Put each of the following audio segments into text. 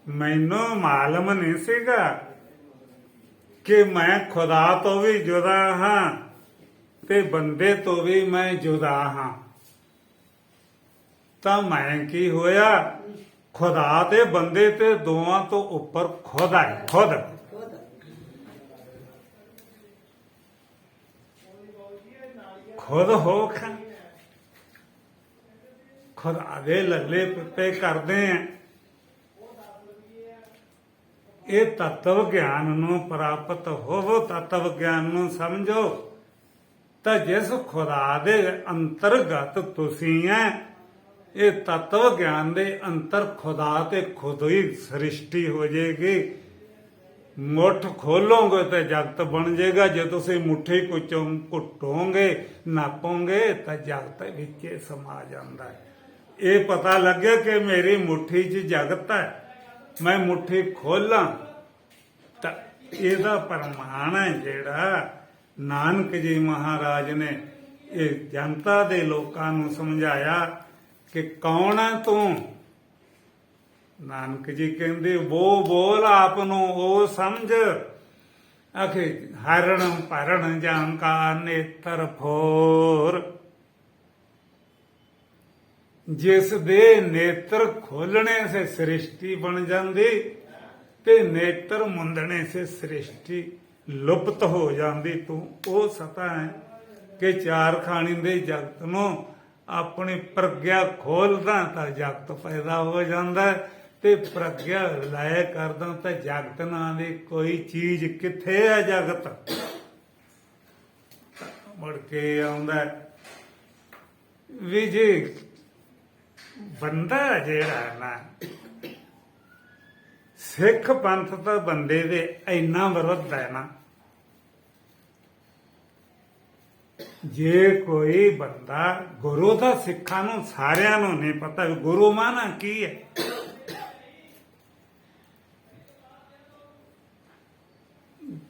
ਮੈਨੂੰ ਮਾਲੂਮ ਨਹੀਂ ਸੀਗਾ ਕਿ ਮੈਂ ਖੁਦਾ ਤੋਂ ਵੀ ਜੁਦਾ ਹਾਂ ਤੇ ਬੰਦੇ ਤੋਂ ਵੀ ਮੈਂ ਜੁਦਾ ਹਾਂ। ਤਾਂ ਮੈਂ ਕੀ ਹੋਇਆ, ਖੁਦਾ ਤੇ ਬੰਦੇ ਤੇ ਦੋਵਾਂ ਤੋਂ ਉੱਪਰ ਖੁਦ ਹੈ। ਖੁਦ ਹੋ ਖਾਂ ਖੁਦਾ ਦੇ ਲੱਲੇ ਪੱਤੇ ਕਰਦੇ ਆ। ਇਹ ਤਤਵ ਗਿਆਨ ਨੂੰ ਪ੍ਰਾਪਤ ਹੋਵੋ, ਤਤਵ ਗਿਆਨ ਨੂੰ ਸਮਝੋ ਤਾਂ ਜਿਸ ਖੁਦਾ ਦੇ ਅੰਤਰਗਤ ਤੁਸੀਂ ਹੈ, ਇਹ ਤਤਵ ਗਿਆਨ ਦੇ ਅੰਤਰ ਖੁਦਾ ਤੇ ਖੁਦ ਹੀ ਸ੍ਰਿਸ਼ਟੀ ਹੋ ਜਾਏਗੀ। ਮੁੱਠ ਖੋਲੋਗੇ ਤੇ ਜਗਤ ਬਣ ਜਾਏਗਾ। ਜੇ ਤੁਸੀਂ ਮੁੱਠੀ ਕੁਚੋਂ ਘੁੱਟੋਗੇ, ਨਾਪੋਗੇ ਤਾਂ ਜਗਤ ਵਿੱਚ ਸਮਾ ਜਾਂਦਾ ਹੈ। ਇਹ ਪਤਾ ਲੱਗਿਆ ਕਿ ਮੇਰੀ ਮੁੱਠੀ 'ਚ ਜਗਤ ਹੈ, ਮੈਂ ਮੁੱਠੀ ਖੋਲਾਂ ਤਾਂ ਇਹਦਾ ਪ੍ਰਮਾਣ ਹੈ ਜਿਹੜਾ ਨਾਨਕ ਜੀ ਮਹਾਰਾਜ ਨੇ ਇਹ ਜਨਤਾ ਦੇ ਲੋਕਾਂ ਨੂੰ ਸਮਝਾਇਆ ਕਿ ਕੌਣ ਹੈ ਤੂੰ। ਨਾਨਕ ਜੀ ਕਹਿੰਦੇ ਉਹ ਬੋਲ ਆਪ ਨੂੰ ਉਹ ਸਮਝ, ਆਖੇ ਹਰਣ ਭਰਨ ਜਾਂ ਕਾ ਨੇਤਰ ਫੋਰ। ਜਿਸ ਦੇ ਨੇਤਰ ਖੋਲਣੇ ਸੇ ਸ੍ਰਿਸ਼ਟੀ ਬਣ ਜਾਂਦੀ ਤੇ ਨੇਤਰ ਮੁੰਦਣੇ ਸੇ ਸ੍ਰਿਸ਼ਟੀ ਲੁਪਤ ਹੋ ਜਾਂਦੀ। ਤੂੰ ਉਹ ਸਤਾ ਹੈ ਕਿ ਚਾਰ ਖਾਣੀ ਦੇ ਜਗਤ ਨੂੰ ਆਪਣੀ ਪ੍ਰਗਿਆ ਖੋਲਦਾ ਤਾਂ ਜਗਤ ਪੈਦਾ ਹੋ ਜਾਂਦਾ ਤੇ ਪ੍ਰਗਿਆ ਲਾਇ ਕਰਦਾ ਤਾਂ ਜਗਤ ਨਾਂ ਦੀ ਕੋਈ ਚੀਜ਼ ਕਿੱਥੇ ਹੈ। ਜਗਤ ਮੁੜ ਕੇ ਆਉਂਦਾ ਵੀ ਜੀ ਬੰਦਾ ਜਿਹੜਾ ਨਾ ਸਿੱਖ ਪੰਥ ਤਾਂ ਬੰਦੇ ਦੇ ਇੰਨਾ ਵਿਰੁੱਧ ਹੈ ਨਾ, ਜੇ ਕੋਈ ਬੰਦਾ ਗੁਰੂ ਦਾ, ਸਿੱਖਾਂ ਨੂੰ ਸਾਰਿਆਂ ਨੂੰ ਨਹੀਂ ਪਤਾ ਗੁਰੂ ਮਾਨਾ ਕੀ ਹੈ।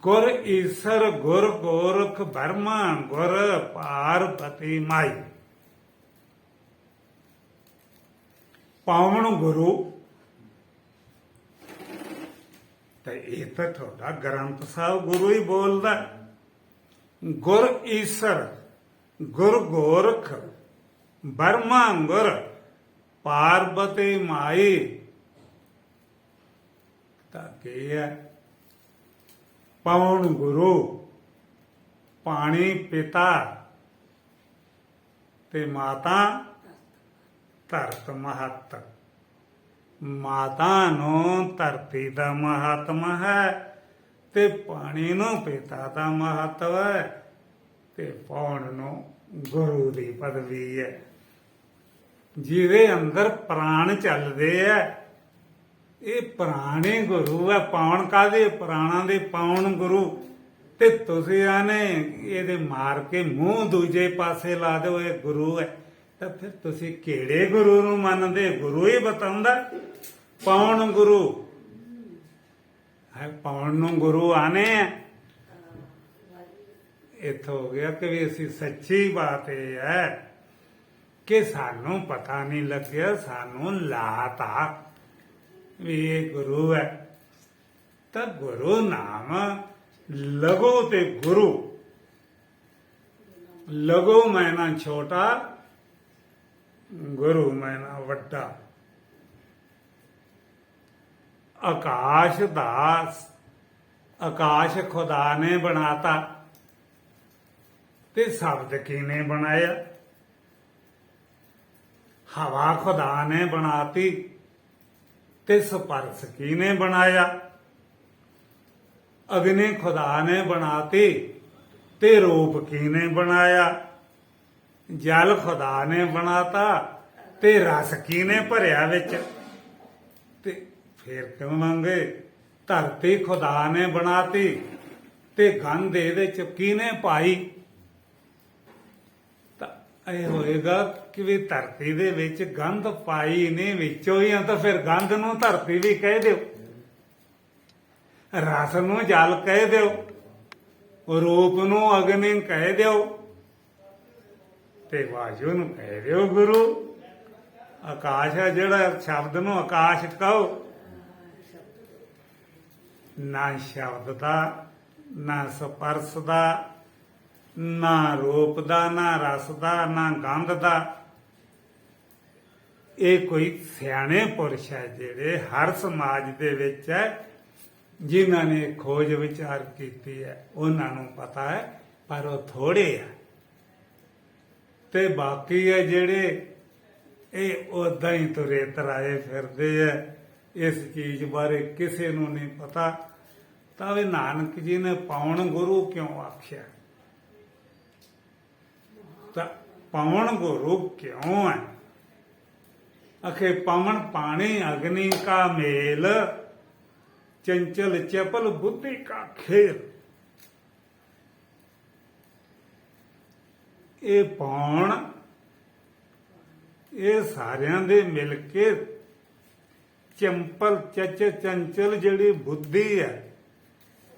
ਗੁਰ ਈਸਰ ਗੁਰ ਗੋਰਖ ਬਰਮਾ ਗੁਰ ਪਾਰਬਤੀ ਮਾਈ। ਪਾਵਨ ਗੁਰੂ ਤੇ ਇਹ ਤਾਂ ਤੁਹਾਡਾ ਗ੍ਰੰਥ ਸਾਹਿਬ ਗੁਰੂ ਹੀ ਬੋਲਦਾ। ਗੁਰ ਈਸਰ ਗੁਰ ਗੋਰਖ ਬਰਮਾ ਗੁਰ ਪਾਰਬਤੀ ਮਾਈ। ਤਾਂ ਕੀ ਹੈ, ਪਵਨ ਗੁਰੂ, ਪਾਣੀ ਪਿਤਾ ਤੇ ਮਾਤਾ ਧਰਤ ਮਹੱਤ। ਮਾਤਾ ਨੂੰ ਧਰਤੀ ਦਾ ਮਹਾਤਮਾ ਹੈ ਤੇ ਪਾਣੀ ਨੂੰ ਪਿਤਾ ਦਾ ਮਹੱਤਵ ਹੈ ਤੇ ਪਵਨ ਨੂੰ ਗੁਰੂ ਦੀ ਪਦਵੀ ਹੈ। ਜਿਹਦੇ ਅੰਦਰ ਪ੍ਰਾਣ ਚੱਲਦੇ ਆ, ਇਹ ਪ੍ਰਾਣੇ ਗੁਰੂ ਹੈ। ਪਾਵਨ ਕਾਹਦੇ, ਪ੍ਰਾਣਾਂ ਦੇ ਪਾਵਨ ਗੁਰੂ। ਤੇ ਤੁਸੀਂ ਆਨੇ ਇਹਦੇ ਮਾਰ ਕੇ ਮੂੰਹ ਦੂਜੇ ਪਾਸੇ ਲਾ ਦਿਓ ਇਹ ਗੁਰੂ ਹੈ, ਤਾਂ ਫਿਰ ਤੁਸੀਂ ਕਿਹੜੇ ਗੁਰੂ ਨੂੰ ਮੰਨਦੇ। ਗੁਰੂ ਹੀ ਬਤਾਉਂਦਾ ਪਾਵਨ ਗੁਰੂ ਹੈ। ਪਾਵਨ ਨੂੰ ਗੁਰੂ ਆਨੇ ਆ। ਇੱਥੋਂ ਹੋ ਗਿਆ ਕਿ ਵੀ ਅਸੀਂ ਸੱਚੀ ਬਾਤ ਇਹ ਹੈ ਕਿ ਸਾਨੂੰ ਪਤਾ ਨਹੀਂ ਲੱਗਿਆ, ਸਾਨੂੰ ਲਾਤਾ ਵੀ ਇਹ ਗੁਰੂ ਹੈ। ਤਾਂ ਗੁਰੂ ਨਾਮ ਲਗੋ ਤੇ ਗੁਰੂ, ਲਗੋ ਮੈਨਾ ਛੋਟਾ, ਗੁਰੂ ਮੈਨਾ ਵੱਡਾ। ਆਕਾਸ਼ ਦਾ, ਆਕਾਸ਼ ਖੁਦਾ ਨੇ ਬਣਾਤਾ ਤੇ ਸ਼ਬਦ ਕਿਹਨੇ ਬਣਾਇਆ। ਹਵਾ ਖੁਦਾ ਨੇ ਬਣਾਤੀ ਤੇ ਸਪਰਸ਼ ਕਿਹਨੇ ਬਣਾਇਆ। ਅਗਨੀ ਖੁਦਾ ਨੇ ਬਣਾਤੀ ਤੇ ਰੂਪ ਕਿਹਨੇ ਬਣਾਇਆ। ਜਲ ਖੁਦਾ ਨੇ ਬਣਾਤਾ ਤੇ ਰਸ ਕਿਹਨੇ ਭਰਿਆ ਵਿੱਚ। ਤੇ ਫਿਰ ਕਹਾਂਗੇ ਧਰਤੀ ਖੁਦਾ ਨੇ ਬਣਾਤੀ ਤੇ ਗੰਧ ਇਹਦੇ ਚ ਕਿਹਨੇ ਪਾਈ। ਤਾਂ ਇਹ ਹੋਏਗਾ ਕਿ ਵੀ ਧਰਤੀ ਦੇ ਵਿੱਚ ਗੰਧ ਪਾਈ ਨੇ ਵਿੱਚੋਂ ਹੀ ਆ, ਤਾਂ ਫਿਰ ਗੰਧ ਨੂੰ ਧਰਤੀ ਵੀ ਕਹਿ ਦਿਓ, ਰਸ ਨੂੰ ਜਲ ਕਹਿ ਦਿਓ, ਰੂਪ ਨੂੰ ਅਗਨੀ ਕਹਿ ਦਿਓ ਤੇ ਵਾਯੂ ਨੂੰ ਕਹਿ ਦਿਓ ਗੁਰੂ। ਆਕਾਸ਼ ਹੈ ਜਿਹੜਾ, ਸ਼ਬਦ ਨੂੰ ਆਕਾਸ਼ ਕਹੋ ਨਾ ਸ਼ਬਦ ਦਾ, ਨਾ ਸਪਰਸ਼ ਦਾ, ਨਾ ਰੂਪ ਦਾ, ਨਾ ਰਸ ਦਾ, ਨਾ ਗੰਧ ਦਾ। ਇਹ ਕੋਈ ਸਿਆਣੇ ਪੁਰਸ਼ ਹੈ ਜਿਹੜੇ ਹਰ ਸਮਾਜ ਦੇ ਵਿੱਚ ਹੈ, ਜਿਨ੍ਹਾਂ ਨੇ ਖੋਜ ਵਿਚਾਰ ਕੀਤੀ ਹੈ, ਉਹਨਾਂ ਨੂੰ ਪਤਾ ਹੈ, ਪਰ ਉਹ ਥੋੜੇ ਆ। ਤੇ ਬਾਕੀ ਹੈ ਜਿਹੜੇ ਇਹ ਉਦਾਂ ਹੀ ਤੁਰੇ ਤਰਾਏ ਫਿਰਦੇ ਆ, ਇਸ ਚੀਜ਼ ਬਾਰੇ ਕਿਸੇ ਨੂੰ ਨਹੀਂ ਪਤਾ। ਤਾਂ ਵੀ ਨਾਨਕ ਜੀ ਨੇ ਪਾਵਨ ਗੁਰੂ ਕਿਉਂ ਆਖਿਆ? ਤਾਂ ਪਾਵਨ ਗੁਰੂ ਕਿਉਂ ਹੈ? ਅਖੇ ਪਵਨ ਪਾਣੀ ਅਗਨੀ ਕਾ ਮੇਲ, ਚੰਚਲ ਚਪਲ ਬੁੱਧੀ ਕਾ ਖੇਲ। ਇਹ ਪੌਣ ਇਹ ਸਾਰਿਆਂ ਦੇ ਮਿਲ ਕੇ ਚੰਪਲ ਚੰਚਲ ਜਿਹੜੀ ਬੁੱਧੀ ਹੈ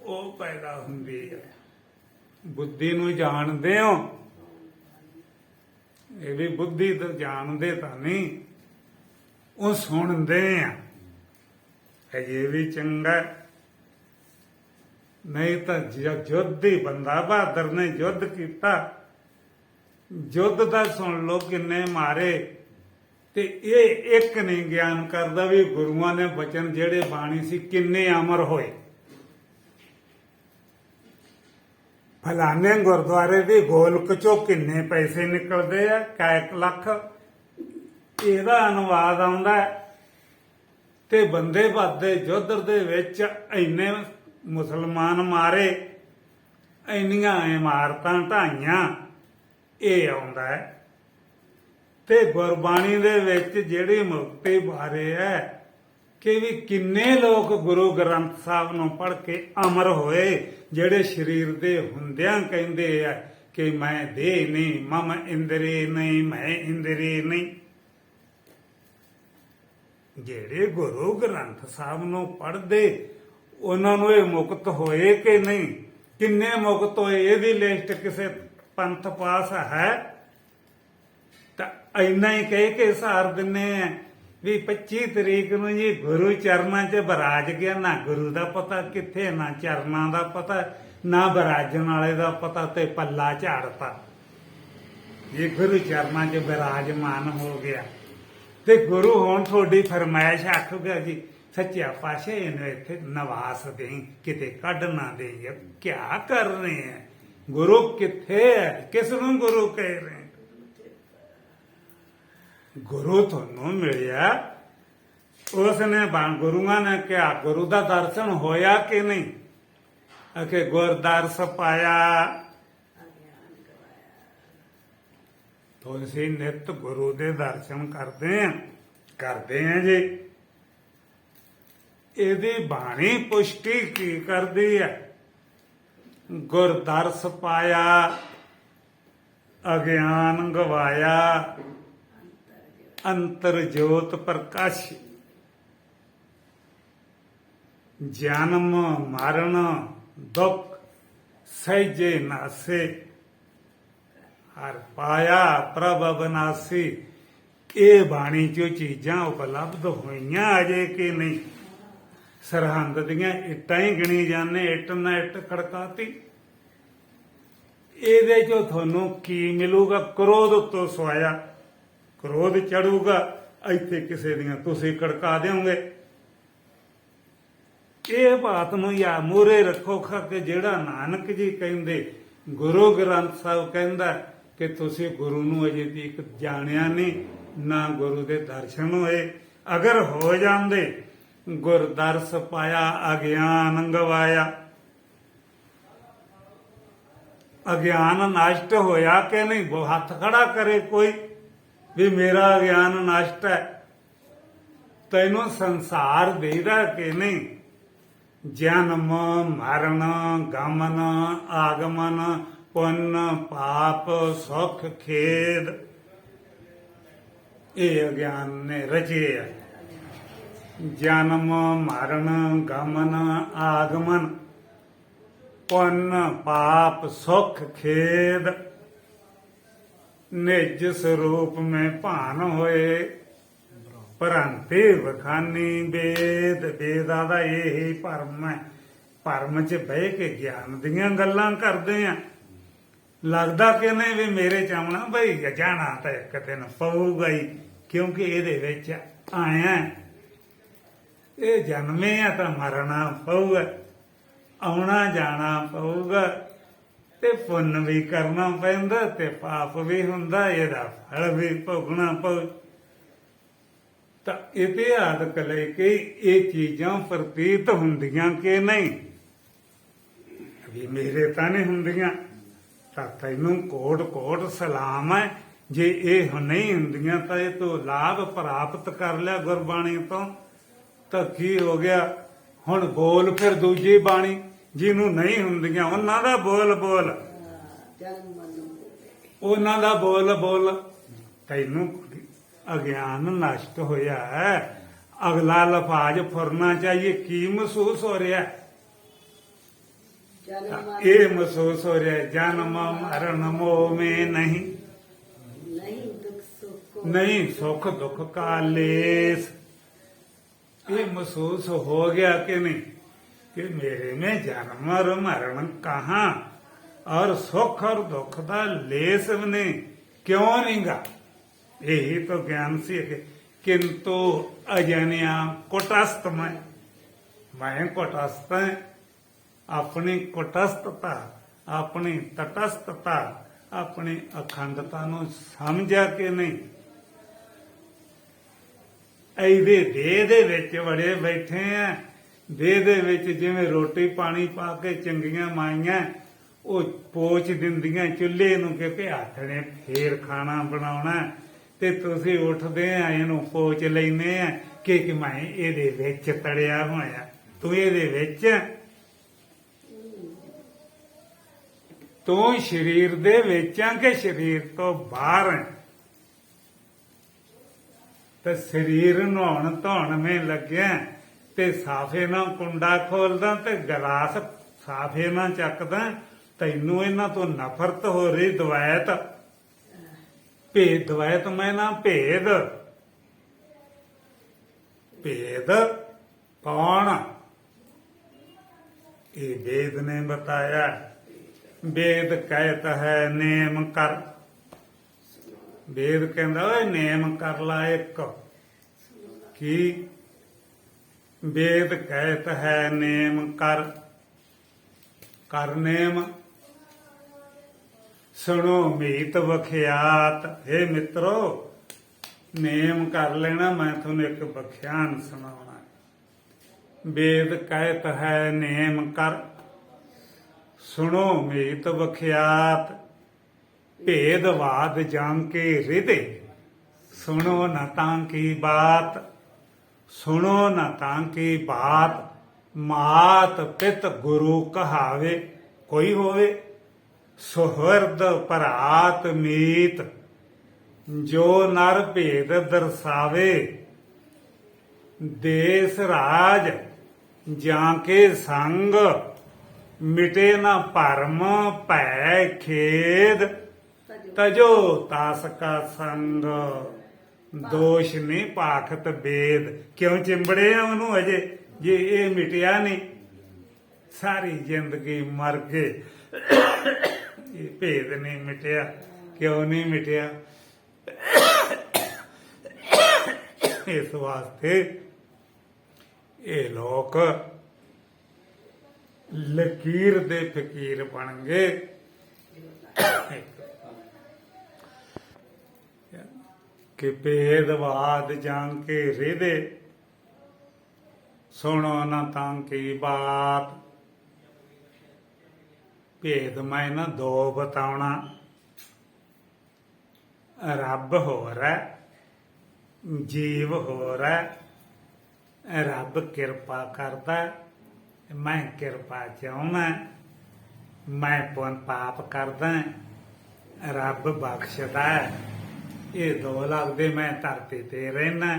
ਉਹ ਪੈਦਾ ਹੁੰਦੀ ਹੈ। ਬੁੱਧੀ ਨੂੰ ਜਾਣਦੇ ਹੋ? ਇਹ ਵੀ ਬੁੱਧੀ ਤਾਂ ਜਾਣਦੇ ਤਾਂ ਨਹੀਂ, ਉਹ ਸੁਣਦੇ ਆ। ਇਹ ਵੀ ਚੰਗਾ, ਨਹੀਂ ਤਾਂ ਯੁੱਧ ਹੀ ਬੰਦਾ ਬਹਾਦਰ ਨੇ ਯੁੱਧ ਕੀਤਾ, ਯੁੱਧ ਦਾ ਸੁਣ ਲੋ ਕਿੰਨੇ ਮਾਰੇ। ਤੇ ਇਹ ਇੱਕ ਨਹੀਂ ਗਿਆਨ ਕਰਦਾ ਵੀ ਗੁਰੂਆਂ ਨੇ ਬਚਨ ਜਿਹੜੇ ਬਾਣੀ ਸੀ ਕਿੰਨੇ ਅਮਰ ਹੋਏ। ਫਲਾਣੇ ਗੁਰਦੁਆਰੇ ਦੀ ਗੋਲਕ ਚੋਂ ਕਿੰਨੇ ਪੈਸੇ ਨਿਕਲਦੇ ਆ, ਕੈਕ ਲੱਖ। ਇਹਦਾ ਅਨੁਵਾਦ ਆਉਂਦਾ ਤੇ ਬੰਦੇ ਬਾਦੇ ਯੁੱਧ ਦੇ ਵਿੱਚ ਇੰਨੇ ਮੁਸਲਮਾਨ ਮਾਰੇ, ਇੰਨੀਆਂ ਇਮਾਰਤਾਂ ਢਾਈਆਂ, ਇਹ ਆਉਂਦਾ ਹੈ। ਤੇ ਗੁਰਬਾਣੀ ਦੇ ਵਿੱਚ ਜਿਹੜੀ ਮੁਕਤੀ ਬਾਰੇ ਹੈ ਕਿ ਵੀ ਕਿੰਨੇ ਲੋਕ ਗੁਰੂ ਗ੍ਰੰਥ ਸਾਹਿਬ ਨੂੰ ਪੜ੍ਹ ਕੇ ਅਮਰ ਹੋਏ, ਜਿਹੜੇ ਸਰੀਰ ਦੇ ਹੁੰਦਿਆਂ ਕਹਿੰਦੇ ਆ ਕਿ ਮੈਂ ਦੇਹ ਨਹੀਂ, ਮਮ ਇੰਦਰੀ ਨਹੀਂ, ਮੈਂ ਇੰਦਰੀ ਨਹੀਂ। ਜਿਹੜੇ ਗੁਰੂ ਗ੍ਰੰਥ ਸਾਹਿਬ ਨੂੰ ਪੜ੍ਹਦੇ ਉਹਨਾਂ ਨੂੰ ਇਹ ਮੁਕਤ ਹੋਏ ਕਿ ਨਹੀਂ? ਕਿੰਨੇ ਮੁਕਤ ਹੋਏ ਇਹਦੀ ਲਿਸਟ ਕਿਸੇ ਪੰਥ ਪਾਸ ਹੈ? ਤਾਂ ਇੰਨਾ ਹੀ ਕਹਿ ਕੇ ਸਾਰ ਦਿੰਨੇ ਆ ਵੀ 25 ਤਰੀਕ ਨੂੰ ਜੀ ਗੁਰੂ ਚਰਨਾਂ 'ਚ ਬਰਾਜ ਗਿਆ। ਨਾ ਗੁਰੂ ਦਾ ਪਤਾ ਕਿੱਥੇ, ਨਾ ਚਰਨਾਂ ਦਾ ਪਤਾ, ਨਾ ਬਰਾਜਣ ਵਾਲੇ ਦਾ ਪਤਾ, ਤੇ ਪੱਲਾ ਝਾੜਤਾ। ਇਹ ਗੁਰੂ ਚਰਨਾਂ 'ਚ ਬਿਰਾਜਮਾਨ ਹੋ ਗਿਆ ਤੇ ਗੁਰੂ ਹੁਣ ਤੁਹਾਡੀ ਫਰਮਾਇਸ਼ ਆਖੂਗਾ ਜੀ ਸੱਚਿਆ ਪਾਤਸ਼ਾਹ ਇਹਨੂੰ ਇੱਥੇ ਨਵਾਸ ਦੇਈ, ਕਿਤੇ ਕੱਢ ਨਾ ਦੇਈ। ਕਿਆ ਕਰ ਰਹੇ ਹੈ? ਗੁਰੂ ਕਿੱਥੇ ਹੈ? ਕਿਸ ਨੂੰ ਗੁਰੂ ਕਹਿ ਰਹੇ? ਗੁਰੂ ਤੁਹਾਨੂੰ ਮਿਲਿਆ, ਉਸਨੇ ਗੁਰੂਆਂ ਨੇ ਕਿਹਾ ਗੁਰੂ ਦਾ ਦਰਸ਼ਨ ਹੋਇਆ ਕਿ ਨਹੀਂ? ਅਕੇ ਗੁਰਦਰਸ ਪਾਇਆ। ਤੁਸੀਂ ਨਿਤ ਗੁਰੂ ਦੇ ਦਰਸ਼ਨ ਕਰਦੇ ਆ ਜੀ। ਇਹਦੀ ਬਾਣੀ ਪੁਸ਼ਟੀ ਕੀ ਕਰਦੀ ਹੈ? ਗੁਰਦਰਸ ਪਾਇਆ, ਅਗਿਆਨ ਗਵਾਇਆ, ਅੰਤਰ ਜੋਤ ਪ੍ਰਕਾਸ਼। ਜਨਮ ਮਰਨ ਦੁੱਖ ਸਹਿਜੇ ਨਾਸੇ, ਹਰ ਪਾਇਆ ਪ੍ਰਭ ਅਬਨਾਸੀ। ਇਹ ਬਾਣੀ ਚੋਂ ਚੀਜ਼ਾਂ ਉਪਲਬਧ ਹੋਈਆਂ ਅਜੇ ਕਿ ਨਹੀਂ? ਸਰਹੰਦ ਦੀਆਂ ਇੱਟਾਂ ਹੀ ਗਿਣੀ ਜਾਂਦੇ, ਇੱਟ ਨਾ ਇੱਟ ਖੜਕਾਤੀ। ਇਹਦੇ ਚੋਂ ਤੁਹਾਨੂੰ ਕੀ ਮਿਲੂਗਾ? ਕ੍ਰੋਧ ਉੱਤੋਂ ਸਵਾਇਆ, ਕ੍ਰੋਧ ਚੜੂਗਾ, ਇੱਥੇ ਕਿਸੇ ਦੀਆਂ ਤੁਸੀਂ ਖੜਕਾ ਦਿਓਗੇ। ਇਹ ਬਾਤ ਨੂੰ ਯਾ ਮੂਹਰੇ ਰੱਖੋ ਕਿ ਜਿਹੜਾ ਨਾਨਕ ਜੀ ਕਹਿੰਦੇ, ਗੁਰੂ ਗ੍ਰੰਥ ਸਾਹਿਬ ਕਹਿੰਦਾ ਕਿ ਤੁਸੀਂ ਗੁਰੂ ਨੂੰ ਅਜੇ ਤੱਕ ਜਾਣਿਆ ਨਹੀਂ, ਨਾ ਗੁਰੂ ਦੇ ਦਰਸ਼ਨ ਹੋਏ। ਅਗਰ ਹੋ ਜਾਂਦੇ, ਗੁਰਦਰਸ ਪਾਇਆ, ਅਗਿਆਨ ਗਵਾਇਆ। ਅਗਿਆਨ ਨਸ਼ਟ ਹੋਇਆ ਕਿ ਨਹੀਂ? ਉਹ ਹੱਥ ਖੜਾ ਕਰੇ ਕੋਈ ਵੀ ਮੇਰਾ ਅਗਿਆਨ ਨਸ਼ਟ ਹੈ। ਤੈਨੂੰ ਸੰਸਾਰ ਦੇਦਾ ਕਿ ਨਹੀਂ? ਜਨਮ ਮਰਨ ਗਮਨ ਆਗਮਨ ਪੁੰਨ ਪਾਪ ਸੁਖ ਖੇਦ, ਇਹ ਅਗਿਆਨ ਨੇ ਰਚੇ ਹੈ। ਜਨਮ ਮਰਨ ਗਮਨ ਆਗਮਨ ਪੁੰਨ ਪਾਪ ਸੁਖ ਖੇਦ, ਨਿਜ ਸਰੂਪ में ਭਾਨ ਹੋਏ, ਭਰੰਤੇ ਵਖਾਨੀ ਵੇਦ। ਵੇਦਾਂ ਦਾ ਇਹੀ ਭਰਮ ਹੈ ਭਰਮ 'ਚ ਬਹਿ ਕੇ ਗਿਆਨ ਦੀਆਂ ਗੱਲਾਂ ਕਰਦੇ ਆ। ਲੱਗਦਾ ਕਿ ਨਹੀਂ ਵੀ ਮੇਰੇ ਚਾਹਣਾ ਬਈ ਜਾਣਾ ਤਾਂ ਇੱਕ ਦਿਨ ਪਊਗਾ ਹੀ, ਕਿਉਂਕਿ ਇਹਦੇ ਵਿੱਚ ਆਇਆ, ਇਹ ਜਨਮੇ ਆ ਤਾਂ ਮਰਨਾ ਪਊਗਾ, ਆਉਣਾ ਜਾਣਾ ਪਊਗਾ, ਤੇ ਪੁੰਨ ਵੀ ਕਰਨਾ ਪੈਂਦਾ ਤੇ ਪਾਪ ਵੀ ਹੁੰਦਾ, ਇਹਦਾ ਫਲ ਵੀ ਭੋਗਣਾ ਪਊ। ਤਾਂ ਇਤਿਹਾਸ ਲੈ ਕੇ ਇਹ ਚੀਜ਼ਾਂ ਪ੍ਰਤੀਤ ਹੁੰਦੀਆਂ ਕਿ ਨਹੀਂ ਵੀ ਮੇਰੇ ਤਾਂ ਨਹੀਂ ਹੁੰਦੀਆਂ, ਤਾਂ ਤੈਨੂੰ ਕੋਟ ਕੋਟ ਸਲਾਮ ਹੈ। ਜੇ ਇਹ ਨਹੀਂ ਹੁੰਦੀਆਂ ਤਾਂ ਇਹ ਤੋਂ ਲਾਭ ਪ੍ਰਾਪਤ ਕਰ ਲਿਆ ਗੁਰਬਾਣੀ ਤੋਂ, ਤਾਂ ਕੀ ਹੋ ਗਿਆ? ਹੁਣ ਬੋਲ ਫਿਰ ਦੂਜੀ ਬਾਣੀ, ਜਿਹਨੂੰ ਨਹੀਂ ਹੁੰਦੀਆਂ ਉਹਨਾਂ ਦਾ ਬੋਲ ਬੋਲ, ਉਹਨਾਂ ਦਾ ਬੋਲ ਬੋਲ। ਤੈਨੂੰ ਅਗਿਆਨ ਨਸ਼ਟ ਹੋਇਆ ਹੈ, ਅਗਲਾ ਲਫਾਜ਼ ਫੁਰਨਾ ਚਾਹੀਏ। ਕੀ ਮਹਿਸੂਸ ਹੋ ਰਿਹਾ? ਇਹ ਮਹਿਸੂਸ ਹੋ ਰਿਹਾ ਜਨਮ ਮਰਨ ਮੋਹ ਮੇ ਨਹੀਂ, ਨਹੀਂ ਸੁਖ ਦੁੱਖ ਕਾ ਲੇਸ। ਇਹ ਮਹਿਸੂਸ ਹੋ ਗਿਆ ਕਿ नहीं कि मेरे में जन्म और मरण कहाँ और सुख और दुख का लेस नहीं, क्यों नहीं गा? यही तो ज्ञान से किंतु अजनिया कुटस्थ मैं कुटस्थ है। अपनी कुटस्थता, अपनी तटस्थता, अपनी अखंडता ਨੂੰ ਸਮਝਿਆ ਕਿ ਨਹੀਂ? ਇਹਦੇ ਦੇਹ ਦੇ ਵਿੱਚ ਵੜੇ ਬੈਠੇ ਆ। ਦੇਹ ਦੇ ਵਿੱਚ ਜਿਵੇਂ ਰੋਟੀ ਪਾਣੀ ਪਾ ਕੇ ਚੰਗੀਆਂ ਮਾਈਆਂ ਉਹ ਪੋਚ ਦਿੰਦੀਆਂ ਚੁੱਲ੍ਹੇ ਨੂੰ ਕਿ ਹੱਥ ਨੇ ਫੇਰ ਖਾਣਾ ਬਣਾਉਣਾ, ਤੇ ਤੁਸੀਂ ਉੱਠਦੇ ਆ ਇਹਨੂੰ ਪੋਚ ਲੈਨੇ ਆ ਕਿ ਮੈਂ ਇਹਦੇ ਵਿੱਚ ਤੜਿਆ ਹੋਇਆ। ਤੂੰ ਇਹਦੇ ਵਿੱਚ, ਤੂੰ ਸਰੀਰ ਦੇ ਵਿੱਚ ਆ ਕਿ ਸਰੀਰ ਤੋਂ ਬਾਹਰ ਹੈ? ਤੇ ਸਰੀਰ ਨਹਾਉਣ ਧੋਣ ਮੇ ਲੱਗਿਆ ਤੇ ਸਾਫੇ ਨਾਲ ਕੁੰਡਾ ਖੋਲਦਾ ਤੇ ਗਲਾਸ ਸਾਫੇ ਨਾਲ ਚੱਕਦਾ। ਤੈਨੂੰ ਇਹਨਾਂ ਤੋਂ ਨਫ਼ਰਤ ਹੋ ਰਹੀ, ਦਵੈਤ ਭੇਦ, ਦਵੈਤ ਮੈਂ ਨਾ ਭੇਦ, ਭੇਦ ਕੌਣ? ਇਹ वेद ने बताया। वेद कहता है नेम कर, वेद कहता है नेम कर ला एक की, वेद कहता है नेम कर, कर नेम। सुनो मीत वख्यात, हे मित्रो नेम कर लेना, मैं तुम्हें एक व्याख्यान सुनाऊंगा। वेद कहता है नेम कर, सुनो मीत वख्यात, भेदवाद जान के हृदय, सुनो न तां की बात, सुनो न तां की बात। मात पित गुरु कहावे, कोई होवे सुहृद परात मीत, जो नर भेद दर्शावे। देश राज जाके संग, मिटे न भरम भै खेद, तजो तास का संग। दोष नहीं पाखत वेद, क्यों चिंबड़े आ ਉਹਨੂੰ ਅਜੇ? ਜੇ ਇਹ ਮਿਟਿਆ ਨਹੀਂ, ਸਾਰੀ ਜ਼ਿੰਦਗੀ ਮਰ ਗਏ, ਇਹ ਭੇਦ ਨਹੀਂ ਮਿਟਿਆ। ਕਿਉਂ ਨਹੀਂ ਮਿਟਿਆ? ਇਸ ਵਾਸਤੇ ਇਹ ਲੋਕ ਲਕੀਰ ਦੇ ਫਕੀਰ ਬਣ ਗਏ। ਕਿ ਭੇਦਵਾਦ ਜਾਣ ਕੇ ਹ੍ਰਿਦੇ, ਸੁਣੋ ਨਾ ਤਾਂ ਕੀ ਬਾਤ। ਭੇਦ ਮੈਂ ਨਾ ਦੋ ਬਤਾਉਣਾ, ਰੱਬ ਹੋਰ ਹੈ, ਜੀਵ ਹੋਰ ਹੈ। ਰੱਬ ਕਿਰਪਾ ਕਰਦਾ, ਮੈਂ ਕਿਰਪਾ ਚਾਹੁੰਦਾ। ਮੈਂ ਪੁੰਨ ਪਾਪ ਕਰਦਾ, ਰੱਬ ਬਖਸ਼ਦਾ। ਇਹ ਦੋ ਲੱਗਦੇ। ਮੈਂ ਧਰਤੀ ਤੇ ਰਹਿਣਾ,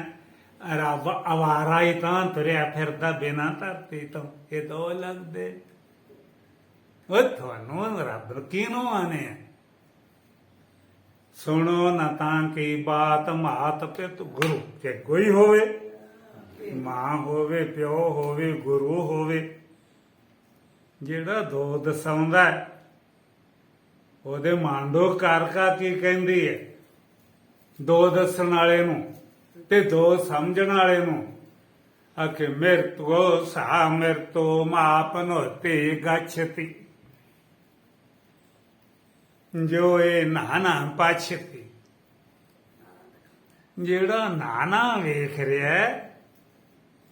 ਰੱਬ ਅਵਾਰਾ ਹੀ ਤਾਂ ਤੁਰਿਆ ਫਿਰਦਾ ਬਿਨਾਂ ਧਰਤੀ ਤੋਂ। ਇਹ ਦੋ ਲੱਗਦੇ। ਉਹ ਤੁਹਾਨੂੰ ਰੱਬ ਕਿਹਨੂੰ ਆਨੇ ਆ? ਸੁਣੋ ਨਾ ਤਾਂ ਕੀ ਬਾਤ, ਮਾਤ ਪਿਤ ਗੁਰੂ। ਜੇ ਕੋਈ ਹੋਵੇ, ਮਾਂ ਹੋਵੇ, ਪਿਓ ਹੋਵੇ, ਗੁਰੂ ਹੋਵੇ, ਜਿਹੜਾ ਦੋ ਦਸਾਉਂਦਾ ਹੈ, ਉਹਦੇ ਮਾਂਡੋ ਕਾਰਕਾ ਕੀ ਕਹਿੰਦੀ ਹੈ? ਦੋ ਦੱਸਣ ਵਾਲੇ ਨੂੰ ਤੇ ਦੋ ਸਮਝਣ ਵਾਲੇ ਨੂੰ ਆਖੇ ਮਿਰਤੋ ਸਾ ਮਿਰਤੋ ਮਾਪਨੋਤੀ ਗਛਤੀ ਜੋ ਇਹ ਨਾਨਾ ਪਾਛਤੀ। ਜਿਹੜਾ ਨਾਨਾ ਵੇਖ ਰਿਹਾ ਹੈ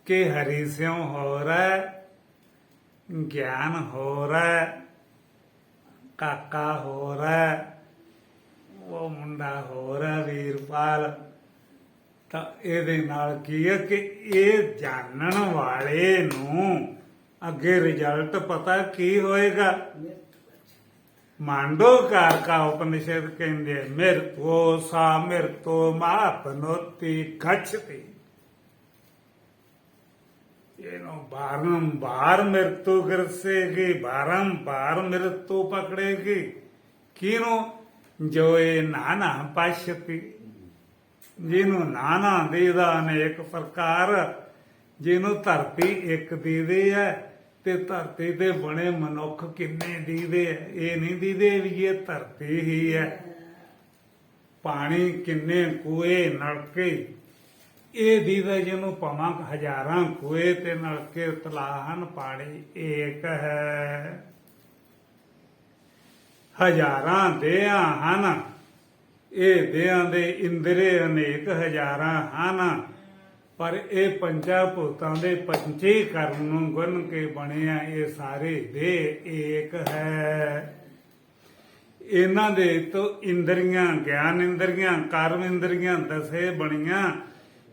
ਕਿ ਹਰੀ ਸਿਉ ਹੋ ਰਿਹਾ ਹੈ, ਗਿਆਨ ਹੋ ਰਿਹਾ ਹੈ, ਕਾਕਾ ਹੋ ਰਿਹਾ ਹੈ, ਉਹ ਮੁੰਡਾ ਹੋ ਰਿਹਾ ਵੀਰਪਾਲ, ਤਾਂ ਇਹਦੇ ਨਾਲ ਕੀ ਹੈ ਕਿ ਇਹ ਜਾਣਨ ਵਾਲੇ ਨੂੰ ਅੱਗੇ ਰਿਜ਼ਲਟ ਪਤਾ ਕੀ ਹੋਏਗਾ। ਮਾਂਡੋ ਕਾਰਕਾ ਉਪਨਿਸ਼ਦ ਕਹਿੰਦੇ ਮਿਰਤੋ ਸਾ ਮਿਰਤੋ ਮਾਪਨੋਤੀ ਗਛਤੀ। ਇਹਨੂੰ ਬਾਰੰਬਾਰ ਮ੍ਰਿਤੂ ਗਰਸੇਗੀ, ਬਾਰੰਬਾਰ ਮ੍ਰਿਤੂ ਪਕੜੇਗੀ। ਕਿਹਨੂੰ? ਜੋ ਇਹ ਨਾਨਾ ਪਾਸ਼ਤੀ, ਜਿਹਨੂੰ ਨਾਨਾ ਦੇਦਾ ਅਨੇਕ ਪ੍ਰਕਾਰ, ਜਿਹਨੂੰ ਧਰਤੀ ਇੱਕ ਦੀਦੀ ਹੈ ਤੇ ਧਰਤੀ ਤੇ ਬਣੇ ਮਨੁੱਖ ਕਿੰਨੇ ਦੀਦੇ ਹੈ। ਇਹ ਨਹੀਂ ਦੀਦੇ ਵੀ ਇਹ ਧਰਤੀ ਹੀ ਹੈ। ਪਾਣੀ ਕਿੰਨੇ ਕੂਏ ਨਲਕੇ, ਇਹ ਦੀਦਾ ਜਿਹਨੂੰ ਭਾਵਾਂ ਹਜ਼ਾਰਾਂ ਕੂਏ ਤੇ ਨਲਕੇ ਤਲਾਅ ਹਨ, ਪਾਣੀ ਏਕ ਹੈ। ਹਜ਼ਾਰਾਂ ਦੇਹਾਂ ਹਨ, ਇਹ ਦੇਹਾਂ ਦੇ ਇੰਦਰੇ ਅਨੇਕ ਹਜ਼ਾਰਾਂ ਹਨ, ਪਰ ਇਹ ਪੰਜਾਂ ਭੂਤਾਂ ਦੇ ਪੰਚੀਕਰਨ ਨੂੰ ਗੁਣ ਕੇ ਬਣਿਆ ਇਹ ਸਾਰੇ ਦੇਹ ਏਕ ਹੈ। ਇਹਨਾਂ ਦੇ ਤੋਂ ਇੰਦਰੀਆਂ, ਗਿਆਨ ਇੰਦਰੀਆਂ, ਕਰਮ ਇੰਦਰੀਆਂ ਦਸੇ ਬਣੀਆਂ।